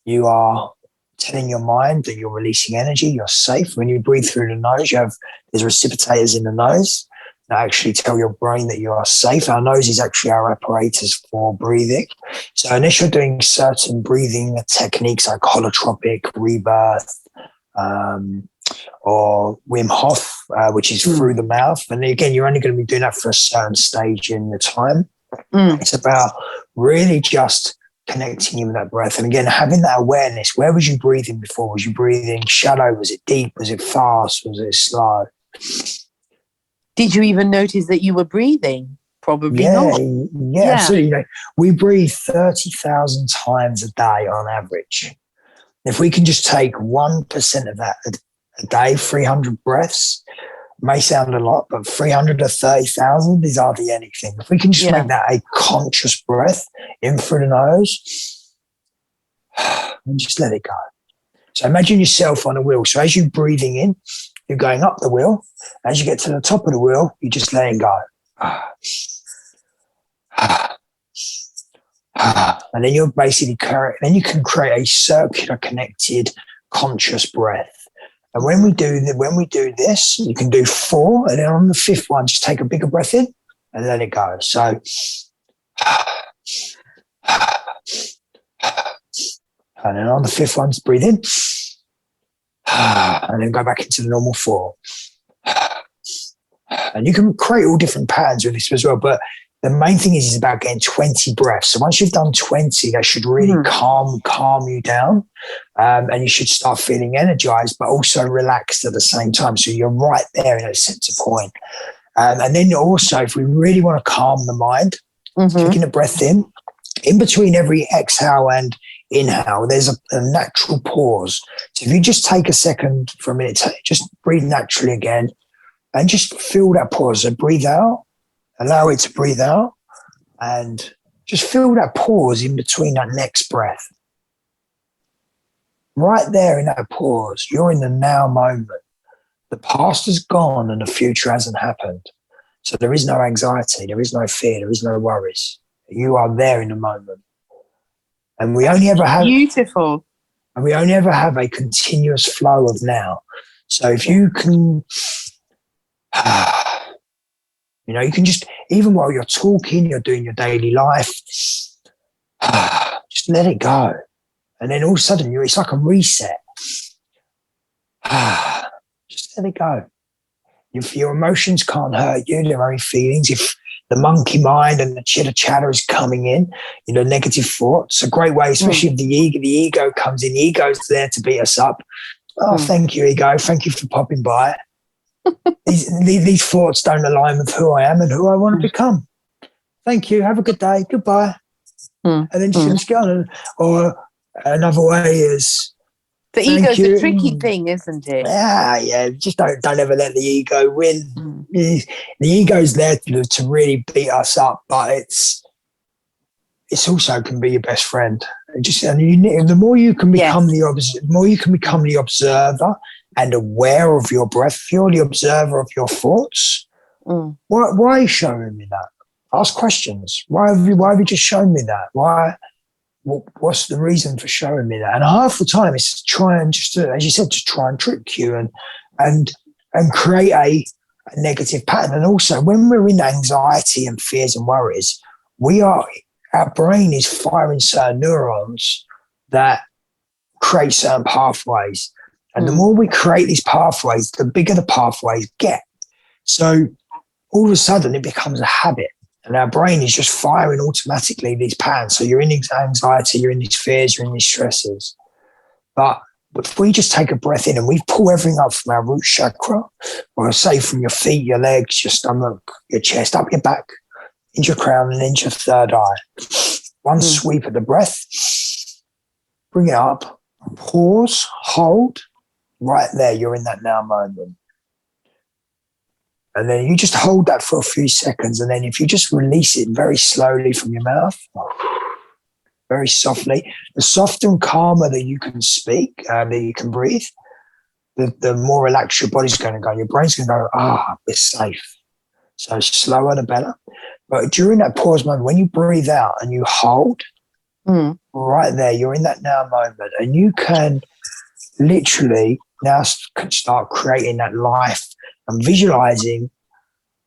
you are telling your mind that you're releasing energy, you're safe. When you breathe through the nose, there's recipitators in the nose that actually tell your brain that you are safe. Our nose is actually our apparatus for breathing. So unless you're doing certain breathing techniques like holotropic, rebirth, or Wim Hof, which is through the mouth. And again, you're only going to be doing that for a certain stage in the time. It's about really just connecting in with that breath. And again, having that awareness. Where was you breathing before? Was you breathing shallow? Was it deep? Was it fast? Was it slow? Did you even notice that you were breathing? Probably not. Yeah, absolutely. We breathe 30,000 times a day on average. If we can just take 1% of that a day, 300 breaths, may sound a lot, but 300 to 30,000 is hardly anything. If we can just make that a conscious breath in through the nose and just let it go. So imagine yourself on a wheel. So as you're breathing in, you're going up the wheel. As you get to the top of the wheel, you're just letting go. And then you're basically then you can create a circular connected conscious breath. And when we do this, you can do 4, and then on the 5th one, just take a bigger breath in and let it go. So And then on the fifth one, just breathe in. And then go back into the normal 4. And you can create all different patterns with this as well. But the main thing is about getting 20 breaths. So once you've done 20, that should really calm you down. And you should start feeling energized, but also relaxed at the same time. So you're right there in a center point. And then also, if we really want to calm the mind, taking a breath in between every exhale and inhale, there's a natural pause. So if you just take a second for a minute, just breathe naturally again and just feel that pause. So breathe out, allow it to breathe out, and just feel that pause in between that next breath. Right there in that pause, you're in the now moment. The past is gone and the future hasn't happened. So there is no anxiety, there is no fear, there is no worries. You are there in the moment. And we only ever have beautiful. And we only ever have a continuous flow of now. So if you can, you can just, even while you're talking, you're doing your daily life, just let it go. And then all of a sudden, it's like a reset. Just let it go. If your emotions can't hurt you, their own feelings, if the monkey mind and the chitter chatter is coming in, negative thoughts, a great way, especially if the ego comes in. The ego's there to beat us up. Oh, thank you, ego. Thank you for popping by. These thoughts don't align with who I am and who I want to become. Thank you. Have a good day. Goodbye. And then just go on. Or another way is, the ego's a tricky thing, isn't it? Yeah. Just don't ever let the ego win. The ego's there to really beat us up, but it's also can be your best friend. The more you can become the observer and aware of your breath, if you're the observer of your thoughts, why are you showing me that? Ask questions. Why have you just shown me that? Why? What's the reason for showing me that? And half the time it's to try and as you said, to try and trick you and create a negative pattern. And also when we're in anxiety and fears and worries, our brain is firing certain neurons that create certain pathways. And the more we create these pathways, the bigger the pathways get. So all of a sudden it becomes a habit. And our brain is just firing automatically these patterns. So you're in anxiety, you're in these fears, you're in these stresses. But if we just take a breath in and we pull everything up from our root chakra, or say from your feet, your legs, your stomach, your chest, up your back, into your crown and into your third eye. One sweep of the breath, bring it up, pause, hold, right there, you're in that now moment. And then you just hold that for a few seconds. And then if you just release it very slowly from your mouth, very softly, the softer and calmer that you can speak, that you can breathe, the more relaxed your body's going to go. Your brain's going to go, it's safe. So slower the better. But during that pause moment, when you breathe out and you hold, right there, you're in that now moment. And you can literally now start creating that life and visualizing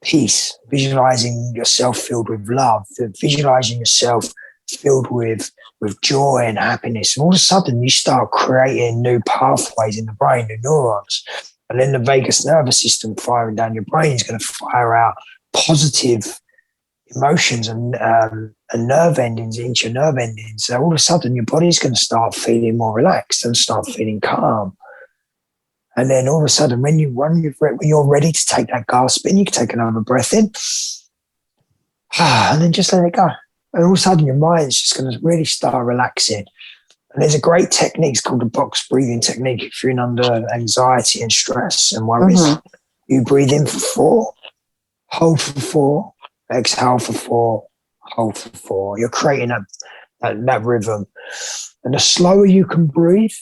peace, visualizing yourself filled with love, visualizing yourself filled with joy and happiness. And all of a sudden you start creating new pathways in the brain, new neurons. And then the vagus nervous system firing down your brain is going to fire out positive emotions and nerve endings into your nerve endings. So all of a sudden your body's going to start feeling more relaxed and start feeling calm. And then all of a sudden, when you're ready to take that gasp in, you can take another breath in, and then just let it go. And all of a sudden, your mind's just going to really start relaxing. And there's a great technique, it's called the box breathing technique. If you're in under anxiety and stress and worries, you breathe in for 4, hold for 4, exhale for 4, hold for 4. You're creating that rhythm. And the slower you can breathe,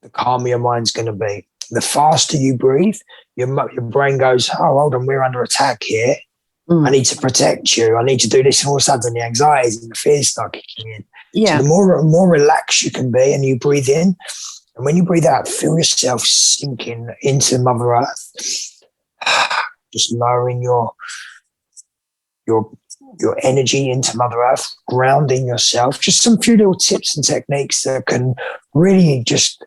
the calmer your mind's going to be. The faster you breathe, your brain goes, oh, hold on, we're under attack here. I need to protect you. I need to do this. And all of a sudden the anxieties and the fears start kicking in. Yeah. So the more relaxed you can be and you breathe in, and when you breathe out, feel yourself sinking into Mother Earth. Just lowering your your energy into Mother Earth, grounding yourself. Just some few little tips and techniques that can really just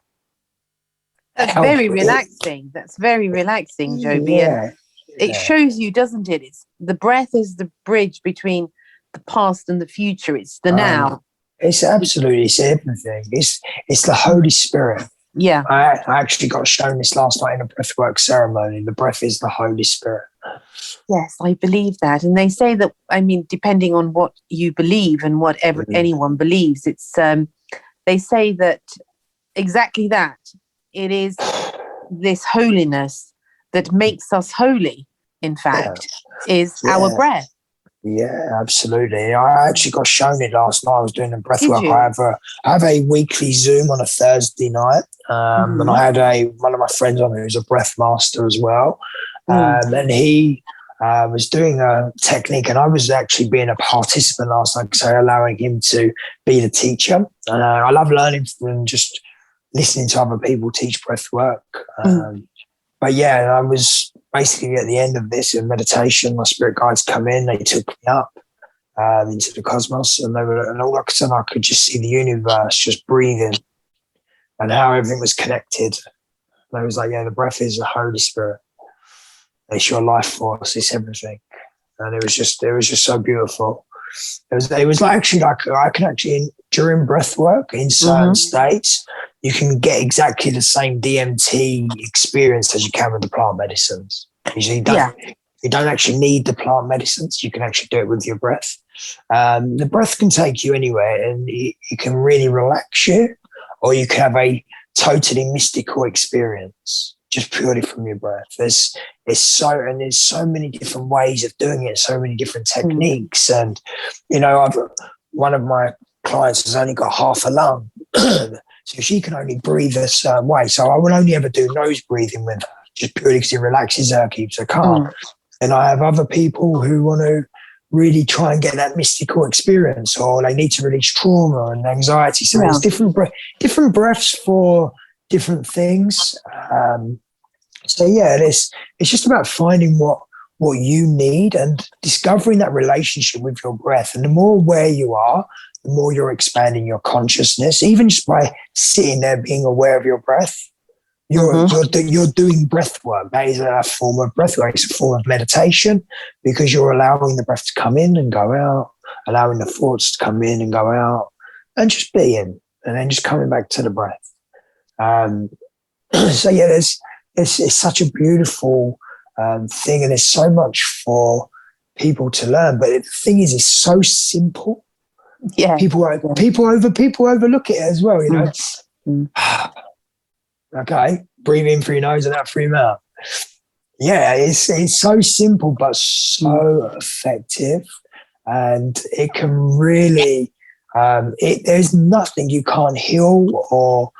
That's very relaxing. That's very relaxing, Joby. Yeah. And it shows you, doesn't it? It's the breath is the bridge between the past and the future. It's the now. It's absolutely, it's everything. It's the Holy Spirit. Yeah. I actually got shown this last night in a breathwork ceremony. The breath is the Holy Spirit. Yes, I believe that. And they say that, I mean, depending on what you believe and whatever anyone believes, it's they say that exactly that. It is this holiness that makes us holy, in fact, is our breath. Yeah, absolutely. I actually got shown it last night. I was doing a breath work. I have a weekly Zoom on a Thursday night. And I had one of my friends on who's a breath master as well. And he was doing a technique, and I was actually being a participant last night, so allowing him to be the teacher. I love learning from just listening to other people teach breath work. But yeah, I was basically at the end of this in meditation. My spirit guides come in, they took me up into the cosmos, and all of a sudden I could just see the universe just breathing and how everything was connected. And I was like, yeah, the breath is the Holy Spirit. It's your life force. It's everything. And it was just so beautiful. It was actually like I can actually, during breath work in certain states, you can get exactly the same DMT experience as you can with the plant medicines. You don't actually need the plant medicines. You can actually do it with your breath. The breath can take you anywhere, and it can really relax you, or you can have a totally mystical experience just purely from your breath. There's so many different ways of doing it, so many different techniques. And, you know, one of my clients has only got half a lung, so she can only breathe a certain way. So I will only ever do nose breathing with her, just purely because it relaxes her, keeps her calm. And I have other people who want to really try and get that mystical experience, or they need to release trauma and anxiety. So there's different breaths for different things. So yeah, it's just about finding what you need and discovering that relationship with your breath. And the more aware you are, the more you're expanding your consciousness. Even just by sitting there, being aware of your breath, you're doing breath work. That is a form of breath work. It's a form of meditation, because you're allowing the breath to come in and go out, allowing the thoughts to come in and go out, and just being, and then just coming back to the breath. So yeah, it's such a beautiful thing, and there's so much for people to learn. But the thing is, it's so simple. Yeah, people overlook it as well. You know, okay, breathe in through your nose and out through your mouth. Yeah, it's so simple but so effective, and it can really. There's nothing you can't heal or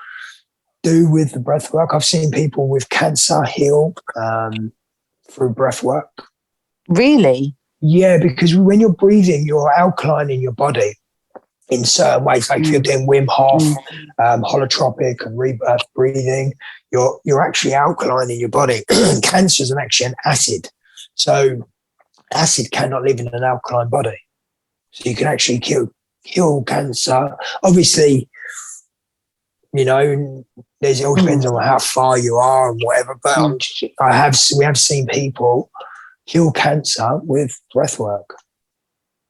do with the breath work. I've seen people with cancer heal through breath work. Really? Yeah, because when you're breathing, you're alkalining your body in certain ways. Like if you're doing Wim Hof, holotropic and rebirth breathing, you're actually alkalining your body. Cancer is actually an acid. So acid cannot live in an alkaline body. So you can actually kill cancer. Obviously, you know, it all depends on how far you are and whatever. But we have seen people heal cancer with breath work,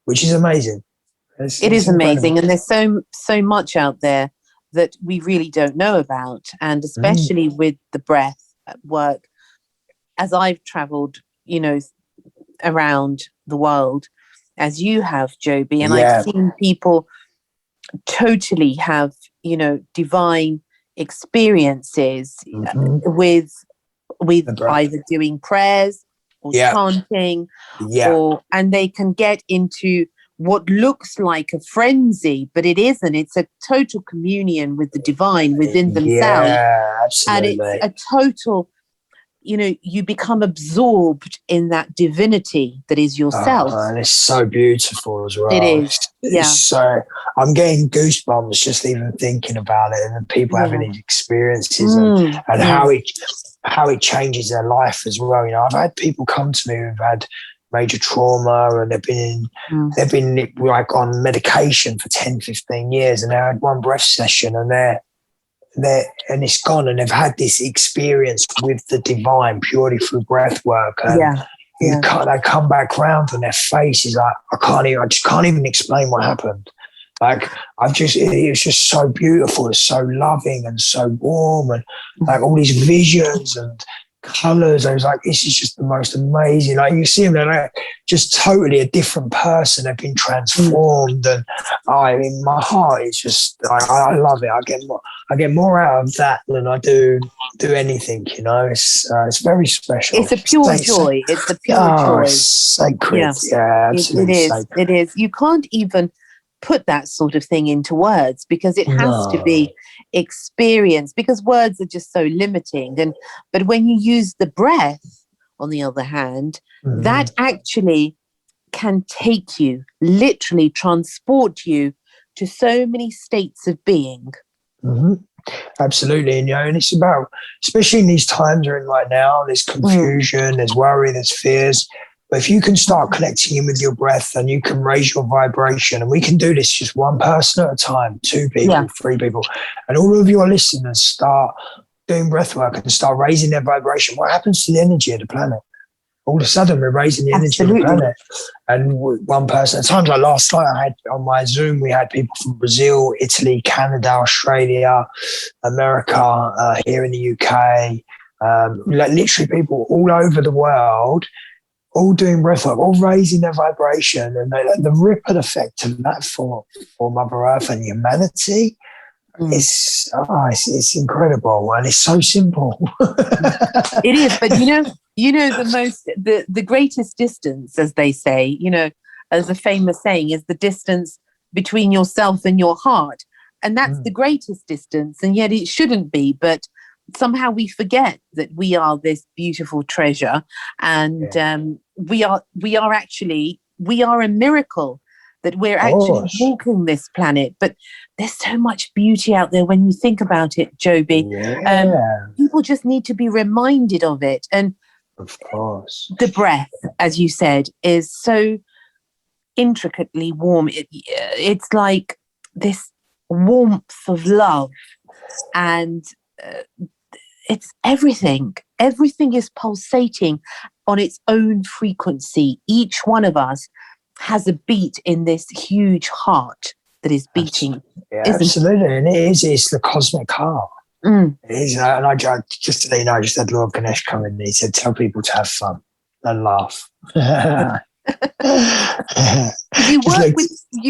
which is amazing. It is amazing, and there's so much out there that we really don't know about, and especially with the breath work. As I've travelled, you know, around the world, as you have, Joby, and I've seen people totally have, you know, divine experiences with either doing prayers or chanting, and they can get into what looks like a frenzy, but it isn't. It's a total communion with the divine within themselves. Yeah, absolutely. And it's a total, you know, you become absorbed in that divinity that is yourself. And it's so beautiful as well. It is. It's so, I'm getting goosebumps just even thinking about it, and people having these experiences and how it changes their life as well. You know, I've had people come to me who've had major trauma, and they've been like on medication for 10, 15 years, and they had one breath session, and and it's gone, and they've had this experience with the divine purely through breath work. And they come back round, and their face is like, I just can't even explain what happened. Like, it was just so beautiful. It's so loving and so warm, and like all these visions and colours. I was like, this is just the most amazing. Like, you see them, they're like just totally a different person. They've been transformed, and my heart is just, I love it. I get more out of that than I do anything. You know, it's very special. It's a pure joy. It's a pure joy. Sacred. Yeah, absolutely. It is. You can't even put that sort of thing into words, because it has to be experienced, because words are just so limiting. But when you use the breath, on the other hand, that actually can take you, literally transport you to so many states of being. Absolutely. And it's about, especially in these times we're in right now, there's confusion, there's worry, there's fears. But if you can start connecting in with your breath, and you can raise your vibration, and we can do this just one person at a time, 2 people, 3 people, and all of your listeners start doing breath work and start raising their vibration, what happens to the energy of the planet? All of a sudden, we're raising the energy of the planet. And one person, at times like last night, I had on my Zoom, we had people from Brazil, Italy, Canada, Australia, America, here in the UK, like literally people all over the world, all doing breath work, all raising their vibration, and the ripple effect of that for Mother Earth and humanity, it's incredible, and it's so simple. It is, but the greatest distance, as they say, as a famous saying, is the distance between yourself and your heart, and that's the greatest distance, and yet it shouldn't be, but somehow we forget that we are this beautiful treasure, and we are a miracle, that we're actually walking this planet. But there's so much beauty out there when you think about it, Joby. People just need to be reminded of it. And of course, the breath, as you said, is so intricately warm. It's like this warmth of love, and it's everything. Everything is pulsating on its own frequency. Each one of us has a beat in this huge heart that is beating. Absolutely. And it's the cosmic heart. It is. And I just today, I just had Lord Ganesh come in and he said, tell people to have fun and laugh. You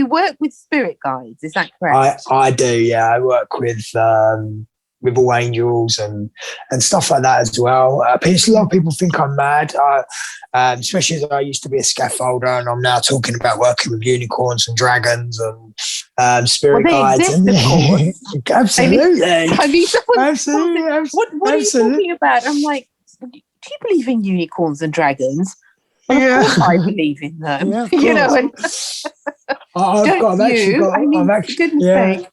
work with spirit guides, is that correct? I do, yeah. I work with all angels and stuff like that as well. A lot of people think I'm mad, especially as I used to be a scaffolder, and I'm now talking about working with unicorns and dragons and spirit guides. Absolutely. Absolutely. What are you talking about? I'm like, do you believe in unicorns and dragons? Well, of course I believe in them. I've actually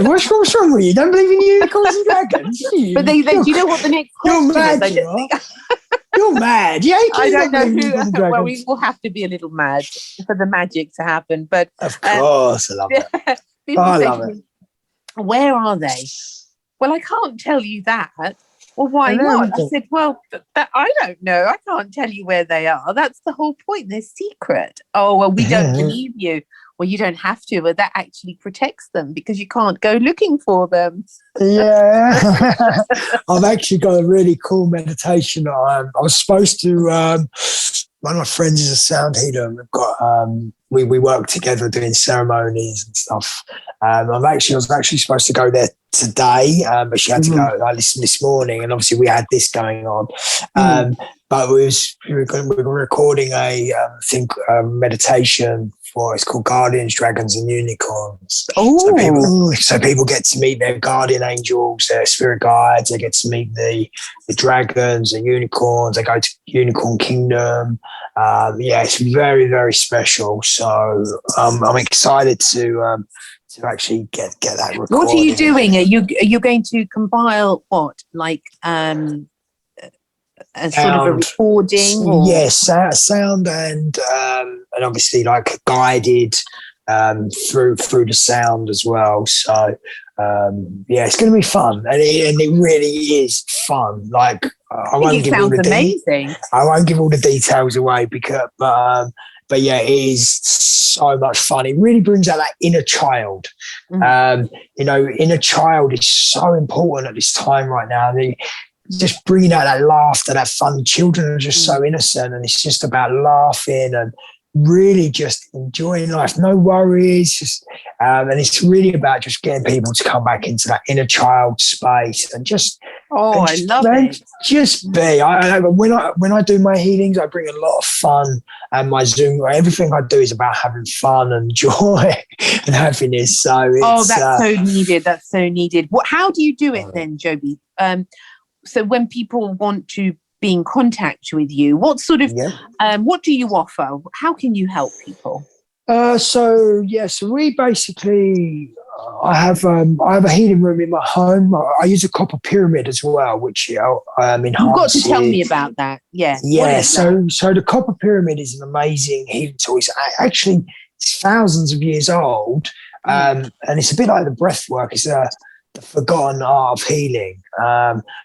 what's wrong with you? Don't believe in unicorns and dragons? But do you know what the next question is? You're mad. Yeah, I don't know who. Well, we will have to be a little mad for the magic to happen. But of course, I love it. I love it. Where are they? Well, I can't tell you that. Well, why not? I said, well, I don't know. I can't tell you where they are. That's the whole point. They're secret. Oh, well, we don't believe you. Well, you don't have to, but that actually protects them because you can't go looking for them. Yeah. I've actually got a really cool meditation. I was supposed to, one of my friends is a sound healer, and we've got, we work together doing ceremonies and stuff. I was actually supposed to go there today, but she had to go this morning, and obviously we had this going on. But we were recording a meditation for, it's called Guardians, Dragons and Unicorns. So people get to meet their guardian angels, their spirit guides. They get to meet the dragons, the unicorns. They go to Unicorn Kingdom. It's very, very special. So I'm excited to actually get that recorded. What are you doing? Are you going to compile what, like sort of a recording? Or? Yes, sound and obviously like guided through the sound as well. So it's going to be fun, and it really is fun. Like I won't give all the amazing. I won't give all the details away because, but yeah, it is so much fun. It really brings out that inner child. Inner child is so important at this time right now. Just bringing out that laughter, that fun. Children are just so innocent, and it's just about laughing and really just enjoying life. No worries. And it's really about just getting people to come back into that inner child space and just. I love it. Just be. When I do my healings, I bring a lot of fun, and my Zoom. Everything I do is about having fun and joy and happiness. So that's so needed. That's so needed. How do you do it then, Joby? So when people want to be in contact with you, what sort of what do you offer? How can you help people? So we basically I have a healing room in my home. I use a copper pyramid as well, which enhances. You've got to tell me about that. Yeah. So the copper pyramid is an amazing healing tool. It's thousands of years old, and it's a bit like the breath work. It's the forgotten art of healing.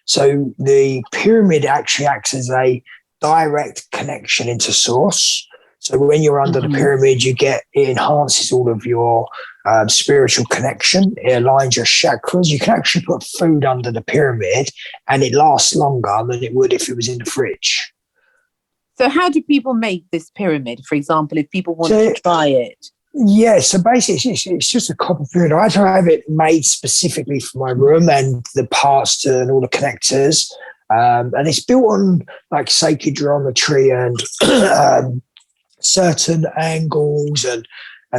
So the pyramid actually acts as a direct connection into source. So when you're under the pyramid, it enhances all of your spiritual connection. It aligns your chakras. You can actually put food under the pyramid and it lasts longer than it would if it was in the fridge. So how do people make this pyramid, for example, if people want to try it? Yeah, so basically it's just a copper pyramid. I try to have it made specifically for my room and the parts and all the connectors. And it's built on like sacred geometry and certain angles and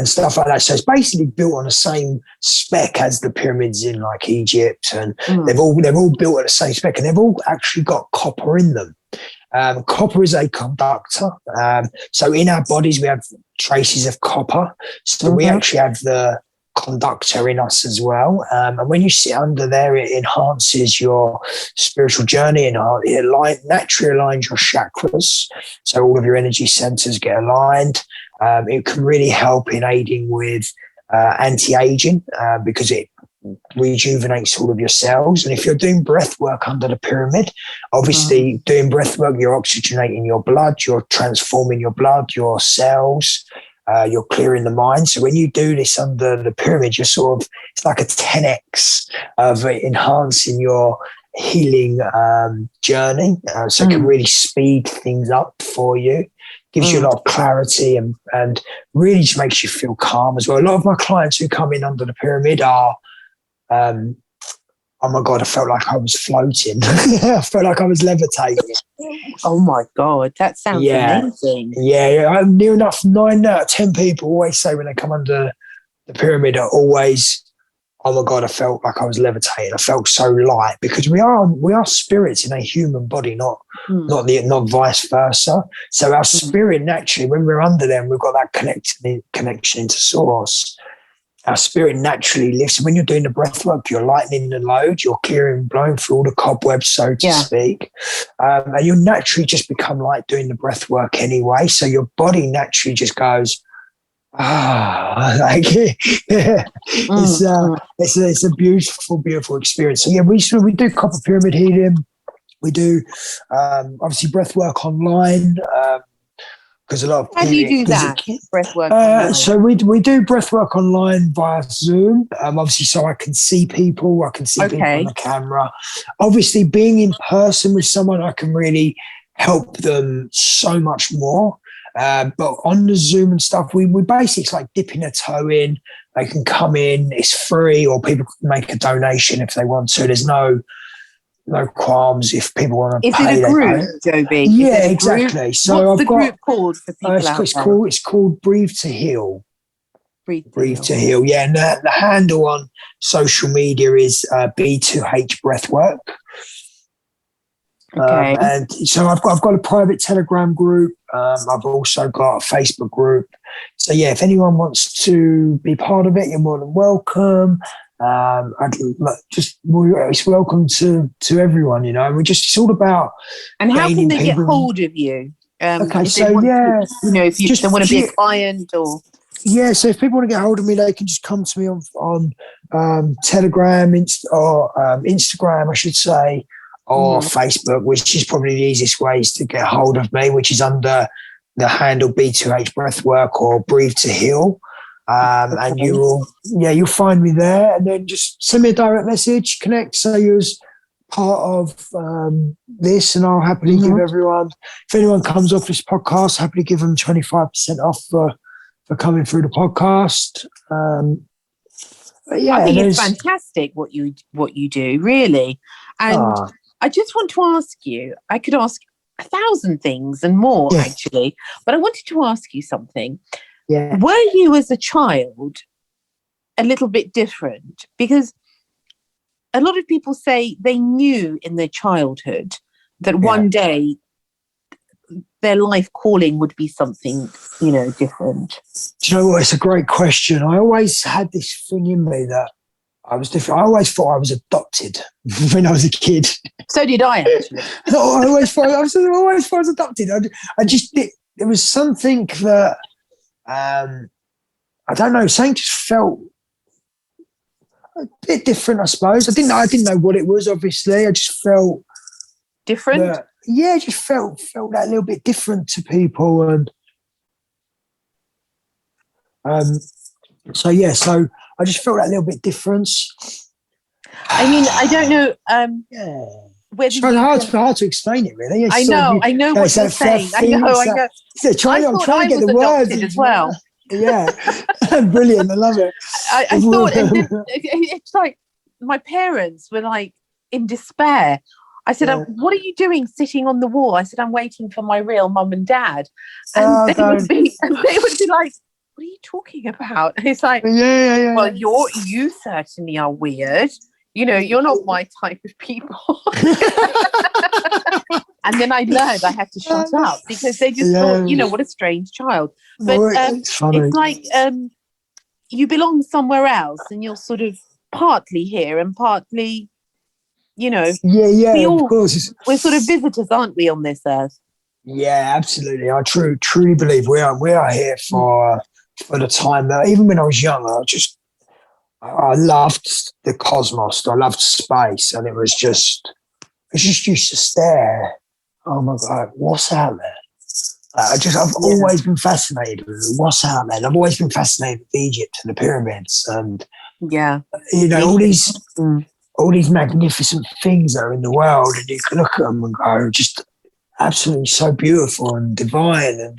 stuff like that. So it's basically built on the same spec as the pyramids in like Egypt, and they've all built at the same spec, and they've all actually got copper in them. Copper is a conductor. So in our bodies we have traces of copper. So we actually have the conductor in us as well. And when you sit under there, it enhances your spiritual journey and it naturally aligns your chakras. So all of your energy centers get aligned. It can really help in aiding with anti-aging because it rejuvenates all of your cells. And if you're doing breath work under the pyramid, obviously doing breath work, you're oxygenating your blood, you're transforming your blood, your cells, you're clearing the mind. So when you do this under the pyramid, you're it's like a 10x of enhancing your healing journey. So it can really speed things up for you. Gives you a lot of clarity and really just makes you feel calm as well. A lot of my clients who come in under the pyramid are, oh my God, I felt like I was floating. I felt like I was levitating. Oh my God, that sounds amazing. Yeah. I'm near enough 9 out of 10 people always say when they come under the pyramid are always, oh my God, I felt like I was levitating. I felt so light because we are spirits in a human body, not vice versa. So our spirit naturally, when we're under them, we've got that connection into source. Our spirit naturally lifts. When you're doing the breath work, you're lightening the load, you're blowing through all the cobwebs, so to speak. And you'll naturally just become like doing the breath work anyway. So your body naturally just goes, it's a beautiful experience. So yeah, we do copper pyramid healing. We do obviously breath work online. Because a lot of how do you do that breath work? So we do breath work online via Zoom. Obviously, so I can see people. I can see people on the camera. Obviously, being in person with someone, I can really help them so much more. But on the Zoom and stuff, we basically it's like dipping a toe in. They can come in. It's free, or people can make a donation if they want to. There's no qualms if people want to pay. Is it a group, Joby? Yeah, exactly. So what's the group called for people? It's called Breathe to Heal. Breathe to Heal. Yeah, and the handle on social media is B2H Breathwork. Okay. And so I've got a private Telegram group. I've also got a Facebook group. So yeah, if anyone wants to be part of it, you're more than welcome. It's welcome to everyone, you know. It's all about. And how can they people. get hold of you? Okay, if they want if they want to be a client or. Yeah, so if people want to get hold of me, they can just come to me on Telegram or Instagram, I should say, or Facebook, which is probably the easiest ways to get hold of me, which is under the handle B2H Breathwork or Breathe to Heal. And you'll find me there, and then just send me a direct message, connect, say you're part of this, and I'll happily give everyone, if anyone comes off this podcast, happily give them 25% off for coming through the podcast. I think it's fantastic what you do, really. And I just want to ask you, I could ask 1,000 things and more, actually, but I wanted to ask you something. Yeah. Were you as a child a little bit different? Because a lot of people say they knew in their childhood that one day their life calling would be something, different. Do you know what? It's a great question. I always had this thing in me that I was different. I always thought I was adopted when I was a kid. So did I, actually. I always thought I was adopted. There was something that, I don't know, something just felt a bit different, I suppose. I didn't know what it was, obviously. I just felt different. Just felt that little bit different to people, and so I just felt that little bit difference. I mean, I don't know. It's hard to explain it, really. I know what you're saying. I know. I'm trying to get the words as well. Yeah, brilliant. I love it. I thought it's like my parents were like in despair. I said, what are you doing sitting on the wall? I said, I'm waiting for my real mum and dad. And they would be like, what are you talking about? And it's like, well, you certainly are weird. You're not my type of people. And then I learned I had to shut up because they just thought, what a strange child. But it's like you belong somewhere else and you're sort of partly here and partly, of course. We're sort of visitors, aren't we, on this earth? Yeah, absolutely. I truly believe we are here for the time that, even when I was young, I loved the cosmos. I loved space, and it just used to stare. Oh my God, what's out there? I've always been fascinated with what's out there. And I've always been fascinated with Egypt and the pyramids, and all these magnificent things that are in the world, and you can look at them and go, just absolutely so beautiful and divine. And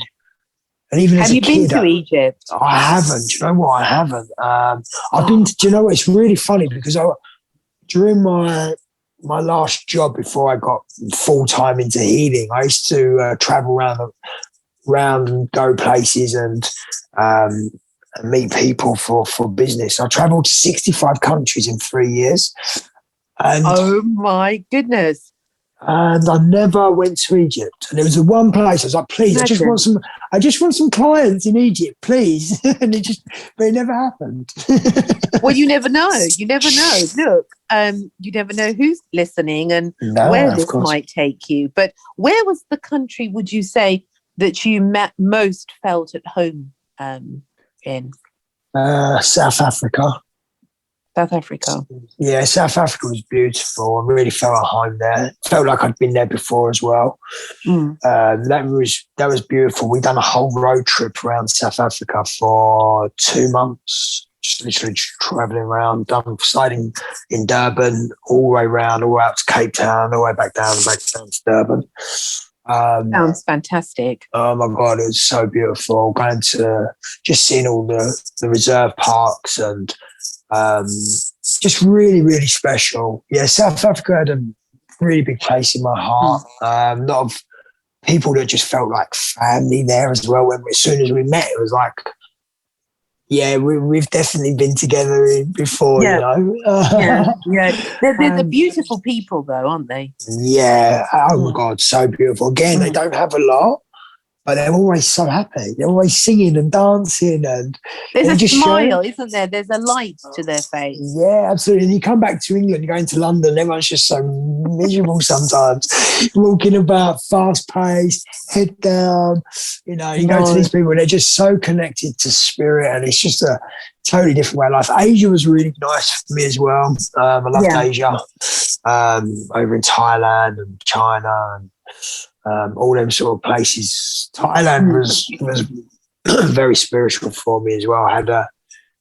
even as a kid, have you been to Egypt? I haven't. Do you know what? I haven't. I've been. Do you know what? It's really funny because during my last job before I got full time into healing, I used to travel around and go places and meet people for business. I travelled to 65 countries in 3 years. And, oh my goodness. And I never went to Egypt. And it was the one place I was like, please, I just want some clients in Egypt, please. But it never happened. Well, you never know. You never know. Look, you never know who's listening and where this might take you. But where was the country, would you say, that you most felt at home in? South Africa. South Africa. Yeah, South Africa was beautiful. I really felt at home there. Felt like I'd been there before as well. That was beautiful. We done a whole road trip around South Africa for 2 months. Just literally travelling around, starting in Durban, all the way around, all the way out to Cape Town, all the way back down to Durban. Sounds fantastic. Oh my God, it was so beautiful. Going to just seeing all the reserve parks and just really, really special. Yeah, South Africa had a really big place in my heart. A lot of people that just felt like family there as well. As soon as we met, it was like, yeah, we've definitely been together before, you know. They're beautiful people, though, aren't they? Yeah. Oh my God, so beautiful. Again, they don't have a lot, but they're always so happy. They're always singing and dancing, and there's they a just smile, show. isn't there? There's a light to their face. Yeah, absolutely. And you come back to England, you go into London, everyone's just so miserable sometimes. Walking about, fast paced, head down. You know, you go to these people and they're just so connected to spirit, and it's just a totally different way of life. Asia was really nice for me as well. I loved Asia, over in Thailand and China and all them sort of places. Thailand was very spiritual for me as well. I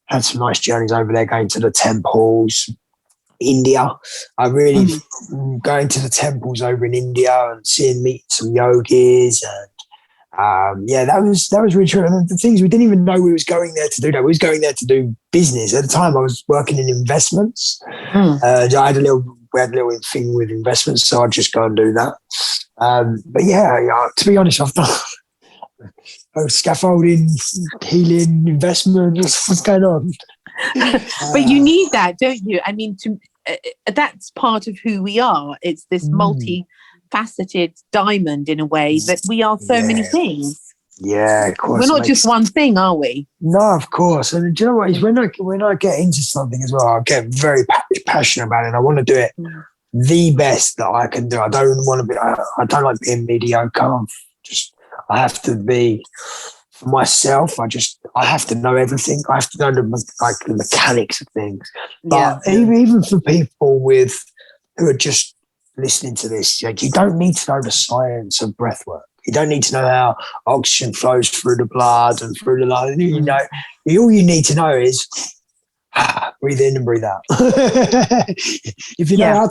had some nice journeys over there, going to the temples. India, I really going to the temples over in India and meet some yogis, and that was really true. And the things we didn't even know we was going there to do that. We was going there to do business. At the time, I was working in investments. I had we had a little thing with investments, so I'd just go and do that. But to be honest, I've done scaffolding, healing, investment. What's going on? But you need that, don't you? I mean, that's part of who we are. It's this multifaceted diamond in a way that we are so many things. Yeah, of course. We're not just one thing, are we? No, of course. And do you know what? Is when I get into something as well, I get very passionate about it. And I want to do it the best that I can do. I don't want to be. I don't like being mediocre. I have to be for myself. I have to know everything. I have to know the mechanics of things. But even for people who are just listening to this, you don't need to know the science of breath work. You don't need to know how oxygen flows through the blood and through the lung. You know, all you need to know is breathe in and breathe out. If you know how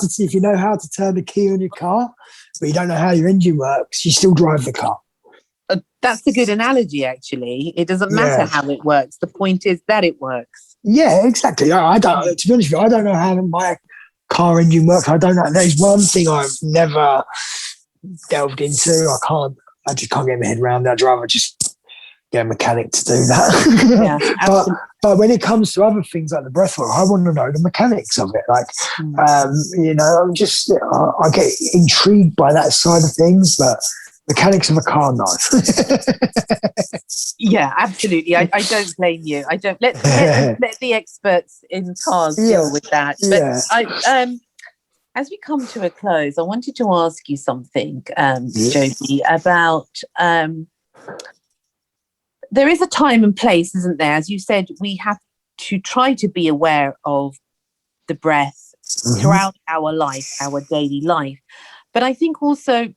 to turn the key on your car, but you don't know how your engine works, you still drive the car. That's a good analogy, actually. It doesn't matter how it works. The point is that it works. Yeah, exactly. I don't. To be honest with you, I don't know how my car engine works. I don't know. There's one thing I've never delved into. I just can't get my head around that. I'd rather just get a mechanic to do that. Yeah, but when it comes to other things like the breath work, I want to know the mechanics of it. Like, I get intrigued by that side of things, but mechanics of a car, no. Yeah, absolutely. I don't blame you. I don't let the experts in cars deal with that. But as we come to a close, I wanted to ask you something, Joby, about there is a time and place, isn't there? As you said, we have to try to be aware of the breath throughout our life, our daily life. But I think also,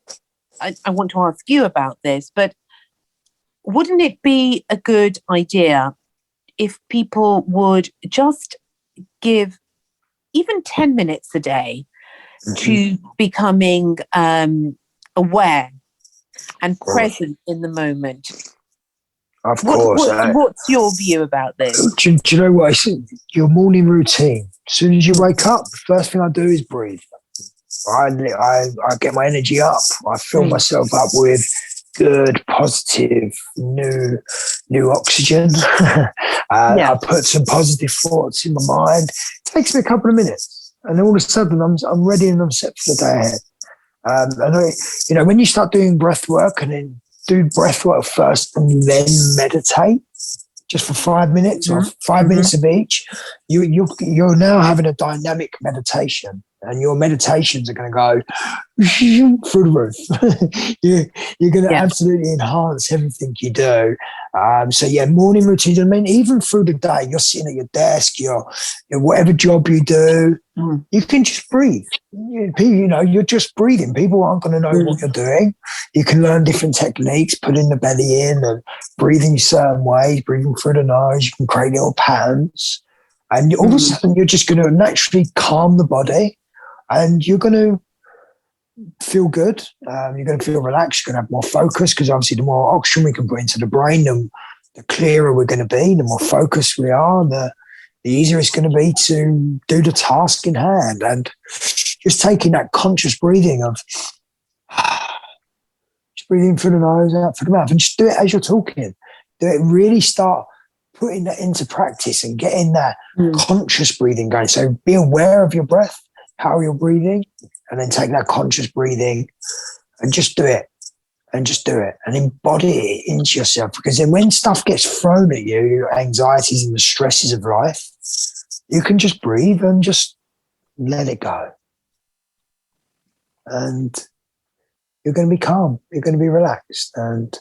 I want to ask you about this, but wouldn't it be a good idea if people would just give even 10 minutes a day to becoming aware and present in the moment? Of course. What's your view about this? Do you know what I think? Your morning routine. As soon as you wake up, the first thing I do is breathe. I get my energy up. I fill myself up with good, positive, new oxygen. I put some positive thoughts in my mind. It takes me a couple of minutes, and all of a sudden I'm ready and I'm set for the day ahead. When you start doing breath work, and then do breath work first and then meditate just for 5 minutes or 5 minutes of each, you're now having a dynamic meditation. And your meditations are going to go through the roof. You're going to absolutely enhance everything you do. Morning routines. I mean, even through the day, you're sitting at your desk, your whatever job you do, you can just breathe. You're just breathing. People aren't going to know what you're doing. You can learn different techniques, putting the belly in and breathing certain ways, breathing through the nose. You can create little patterns. And all of a sudden, you're just going to naturally calm the body. And you're going to feel good. You're going to feel relaxed. You're going to have more focus, because obviously the more oxygen we can put into the brain, the clearer we're going to be, the more focused we are, the easier it's going to be to do the task in hand. And just taking that conscious breathing of just breathing through the nose, out through the mouth, and just do it as you're talking. Do it, really start putting that into practice and getting that conscious breathing going. So be aware of your breath, how you're breathing, and then take that conscious breathing and just do it. and just do it and embody it into yourself. Because then when stuff gets thrown at you, your anxieties and the stresses of life, you can just breathe and just let it go. And you're going to be calm. You're going to be relaxed. And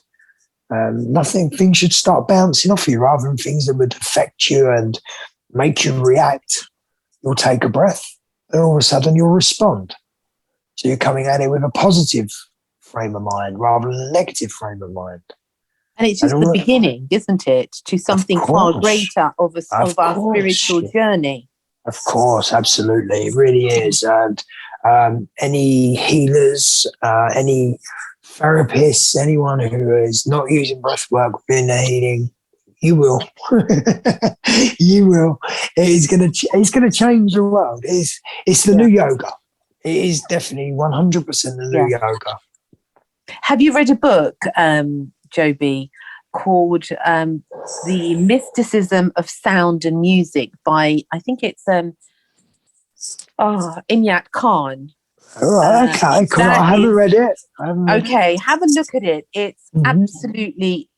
things should start bouncing off you rather than things that would affect you and make you react. You'll take a breath and all of a sudden you'll respond. So you're coming at it with a positive frame of mind rather than a negative frame of mind. And it's just the beginning, isn't it, to something far greater of our spiritual journey. Of course, absolutely. It really is. And any healers, any therapists, anyone who is not using breath work within their healing, you will. You will. It's going to change the world. It's the new yoga. It is definitely 100% the new yoga. Have you read a book, Joby, called The Mysticism of Sound and Music by, I think it's Inyat Khan? Okay, cool. I haven't read it. Okay, have a look at it. It's absolutely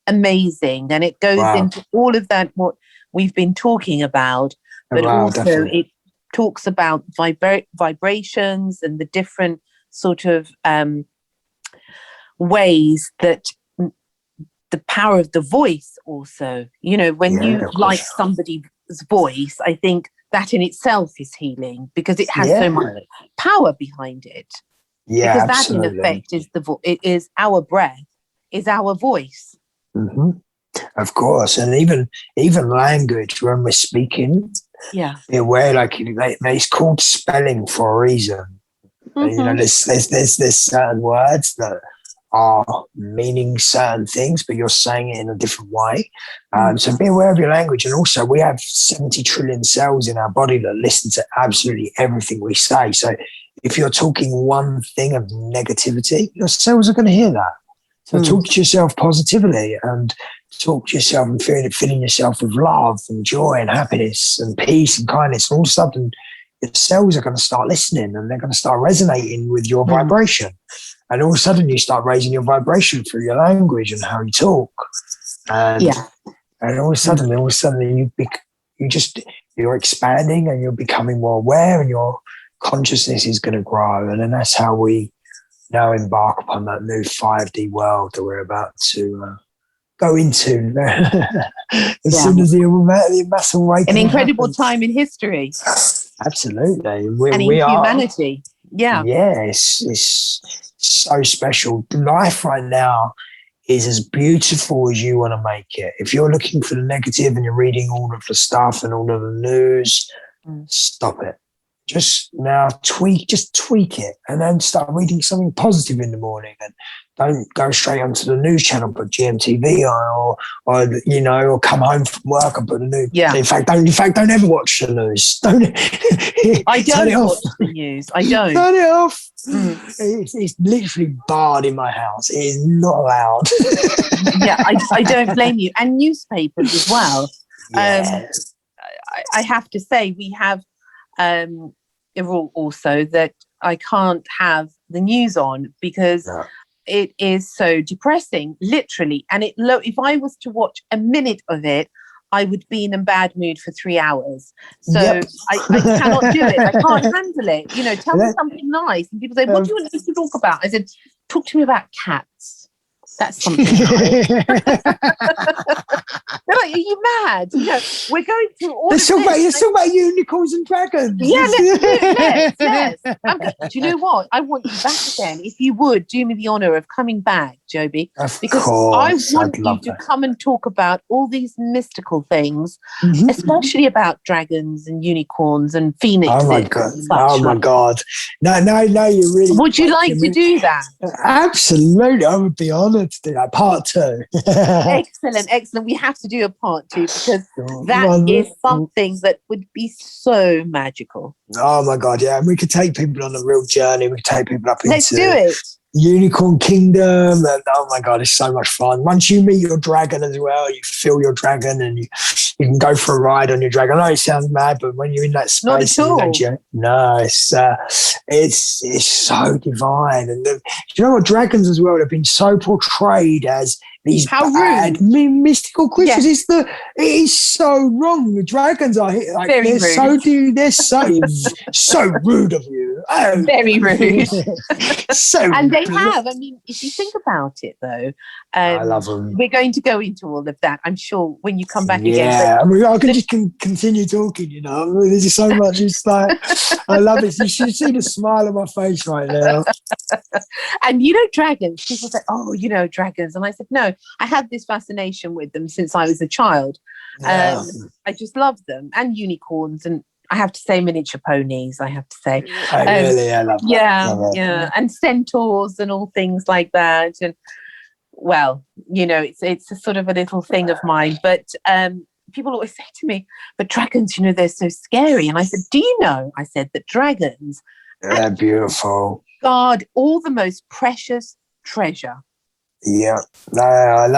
amazing. And it goes into all of that, what we've been talking about, but also definitely. It talks about vibrations and the different sort of ways that the power of the voice also, when you like somebody's voice, I think that in itself is healing because it has so much power behind it. Yeah, because absolutely. That in effect is it is our breath, is our voice. Mm-hmm. Of course, and even language when we're speaking. Yeah, be aware, it's called spelling for a reason. Mm-hmm. There's certain words that are meaning certain things, but you're saying it in a different way. So be aware of your language. And also we have 70 trillion cells in our body that listen to absolutely everything we say. So if you're talking one thing of negativity, your cells are going to hear that. So talk to yourself positively and talk to yourself and filling yourself with love and joy and happiness and peace and kindness. And all of a sudden, your cells are going to start listening and they're going to start resonating with your vibration. And all of a sudden, you start raising your vibration through your language and how you talk. And all of a sudden, you're expanding and you're becoming more aware and your consciousness is going to grow. And then that's how we now embark upon that new 5D world that we're about to go into as soon as the mass awakening. An incredible time in history. Absolutely. And in humanity. Yeah. Yeah, it's so special. Life right now is as beautiful as you want to make it. If you're looking for the negative and you're reading all of the stuff and all of the news, stop it. Just tweak it and then start reading something positive in the morning and don't go straight onto the news channel, put GMTV on or come home from work and put the news. Yeah. In fact, don't ever watch the news. I don't watch the news. I don't. Turn it off. It's literally barred in my house. It is not allowed. Yeah, I don't blame you. And newspapers as well. Yeah. I have to say we have a rule also that I can't have the news on because it is so depressing, literally. And if I was to watch a minute of it, I would be in a bad mood for 3 hours. So I cannot do it. I can't handle it. Tell me something nice. And people say, what do you want us to talk about? I said, talk to me about cats. That's something nice. They're like, are you mad? We're going through all Let's talk about unicorns and dragons. Yeah, let's. Do you know what? I want you back again. If you would, do me the honour of coming back, Joby. Because I want you to come and talk about all these mystical things, especially about dragons and unicorns and phoenixes. Oh, my God. Oh, my God. No, you really... Would you like to do that? Absolutely. I would be honoured to do that. Part 2. Excellent. We have to do a part 2 because that is something that would be so magical. Oh my God, yeah. And we could take people on a real journey. We could take people up into... Let's do it. Unicorn Kingdom, and oh my god, it's so much fun. Once you meet your dragon as well, you feel your dragon, and you can go for a ride on your dragon. I know it sounds mad, but when you're in that Not space, at all. no, it's so divine. And you know what, dragons as well have been so portrayed as these bad mystical creatures. Yes. It is so wrong. The dragons are like Very rude. they're so rude of you. Oh. Very rude. And they rude. have. I mean, if you think about it, though, I love them. We're going to go into all of that, I'm sure, when you come back again. Yeah, I mean, I can just continue talking. You know, I mean, there's just so much. It's like I love it. You should see the smile on my face right now. And you know, dragons. People say, "Oh, you know, dragons," and I said, "No, I had this fascination with them since I was a child. Yeah. I just love them, and unicorns, and I have to say miniature ponies. I have to say, Really, I love that. Yeah, and centaurs and all things like that. And well, you know, it's a sort of a little thing of mine. But people always say to me, "But dragons, you know, they're so scary." And I said, "Do you know?" I said that dragons, they're beautiful. guard all the most precious treasure. Yeah, they are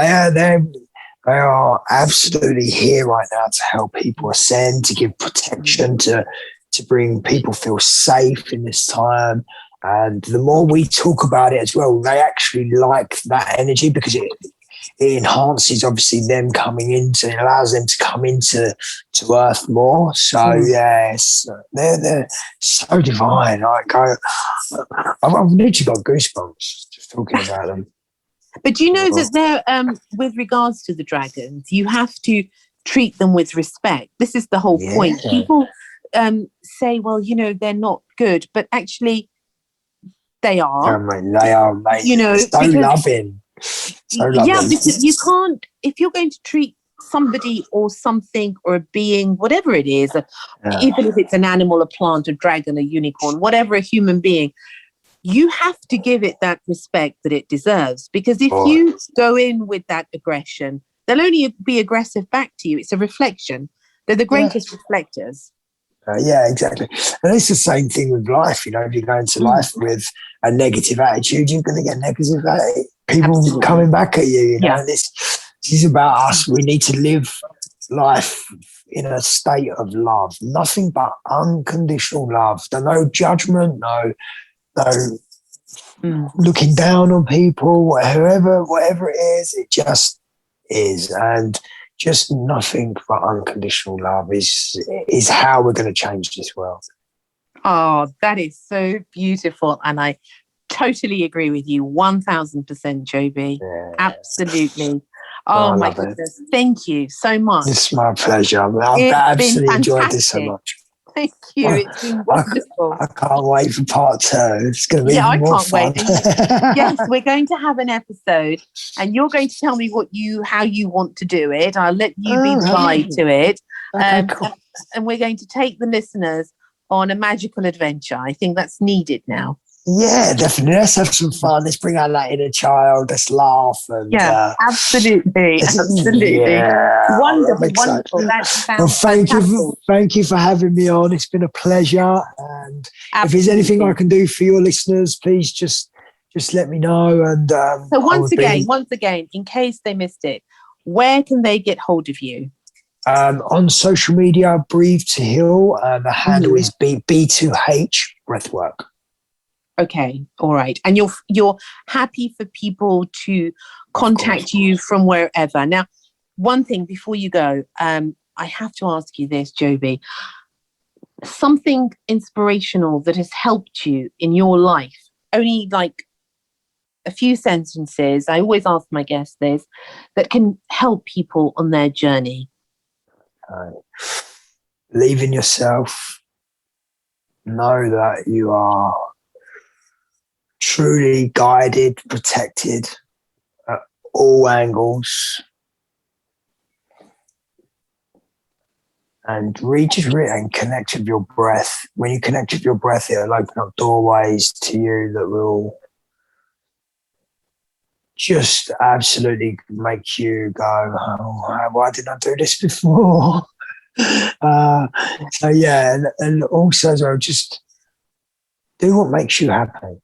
absolutely here right now to help people ascend, to give protection, to bring people feel safe in this time. And the more we talk about it as well, they actually like that energy because it enhances obviously them coming into, it allows them to come into Earth more. So yes, they're so divine. Like I've literally got goosebumps just talking about them. But you know that they're, with regards to the dragons, you have to treat them with respect. This is the whole point. People say, well, you know, they're not good, but actually they are. They are amazing. You know, so loving. So loving. Yeah, because you can't, if you're going to treat somebody or something or a being, whatever it is, even if it's an animal, a plant, a dragon, a unicorn, whatever, a human being, you have to give it that respect that it deserves. Because if you go in with that aggression, they'll only be aggressive back to you. It's a reflection. They're the greatest reflectors. Yeah, exactly. And it's the same thing with life. You know, if you go into life with a negative attitude, you're going to get negative people coming back at you. You know, and this is about us. We need to live life in a state of love, nothing but unconditional love. No judgment, no looking down on people, whatever it is, it just is. And just nothing but unconditional love is how we're going to change this world. Oh, that is so beautiful. And I totally agree with you. 1000%, Joby. Yeah. Absolutely. Oh my goodness. Thank you so much. It's my pleasure. I've absolutely enjoyed this so much. Thank you. It's been wonderful. I can't wait for part 2. It's going to be even more fun. Wait. Yes, we're going to have an episode, and you're going to tell me how you want to do it. I'll let you be the guide to it, cool. And we're going to take the listeners on a magical adventure. I think that's needed now. Yeah, definitely. Let's have some fun. Let's bring out that inner child. Let's laugh. And, absolutely. Yeah, wonderful. Well, thank you for having me on. It's been a pleasure. And if there's anything I can do for your listeners, please just let me know. And so once again, in case they missed it, where can they get hold of you? On social media, Breathe to Heal. The handle is B2H Breathwork. Okay, all right. And you're happy for people to contact you from wherever. Now, one thing before you go, I have to ask you this, Joby. Something inspirational that has helped you in your life. Only like a few sentences. I always ask my guests this, that can help people on their journey. Believe in yourself. Know that you are truly guided, protected at all angles, and and connect with your breath. When you connect with your breath, it'll open up doorways to you that will just absolutely make you go, oh, why didn't I do this before? So yeah, and also as well, just do what makes you happy.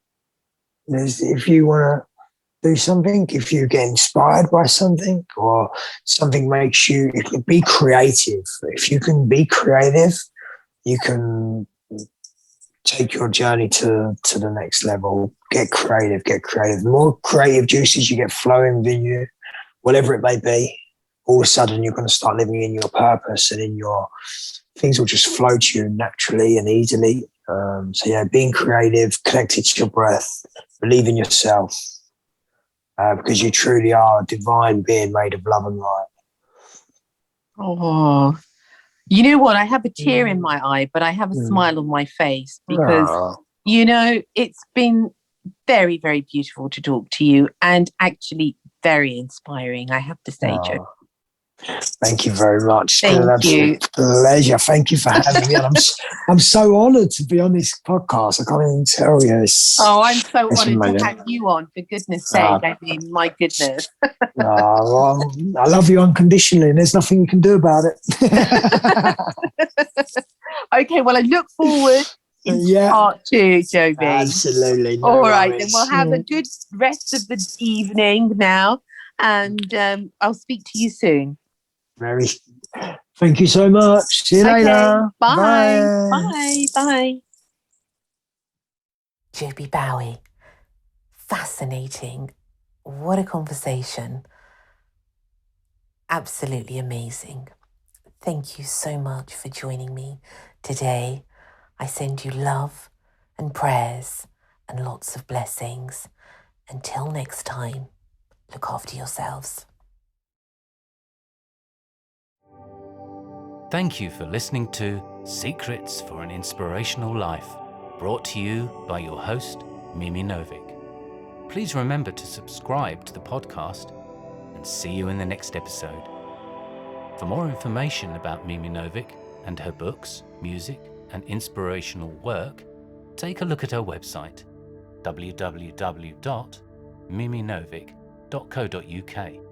If you want to do something, if you get inspired by something, or something makes you be creative. If you can be creative, you can take your journey to the next level. Get creative, get creative. The more creative juices you get flowing within you, whatever it may be, all of a sudden you're going to start living in your purpose, and in your things will just flow to you naturally and easily. So yeah, being creative, connected to your breath, believe in yourself, because you truly are a divine being made of love and light. Oh, you know what? I have a tear in my eye, but I have a smile on my face because, it's been very, very beautiful to talk to you, and actually very inspiring, I have to say, Joe. Thank you very much. Thank It's been an absolute pleasure. Thank you for having me. And I'm so honoured to be on this podcast. I can't even tell you. I'm so honoured to have you on, for goodness sake. I mean, my goodness. Well, I love you unconditionally, and there's nothing you can do about it. Okay, well, I look forward to part 2, Joby. Absolutely. No All right, worries. then we'll have a good rest of the evening now, and I'll speak to you soon. Thank you so much. See you later. Bye. Bye. Bye. Joby Bowie. Fascinating. What a conversation. Absolutely amazing. Thank you so much for joining me today. I send you love and prayers and lots of blessings. Until next time, look after yourselves. Thank you for listening to Secrets for an Inspirational Life, brought to you by your host, Mimi Novic. Please remember to subscribe to the podcast, and see you in the next episode. For more information about Mimi Novic and her books, music, and inspirational work, take a look at her website, www.miminovic.co.uk.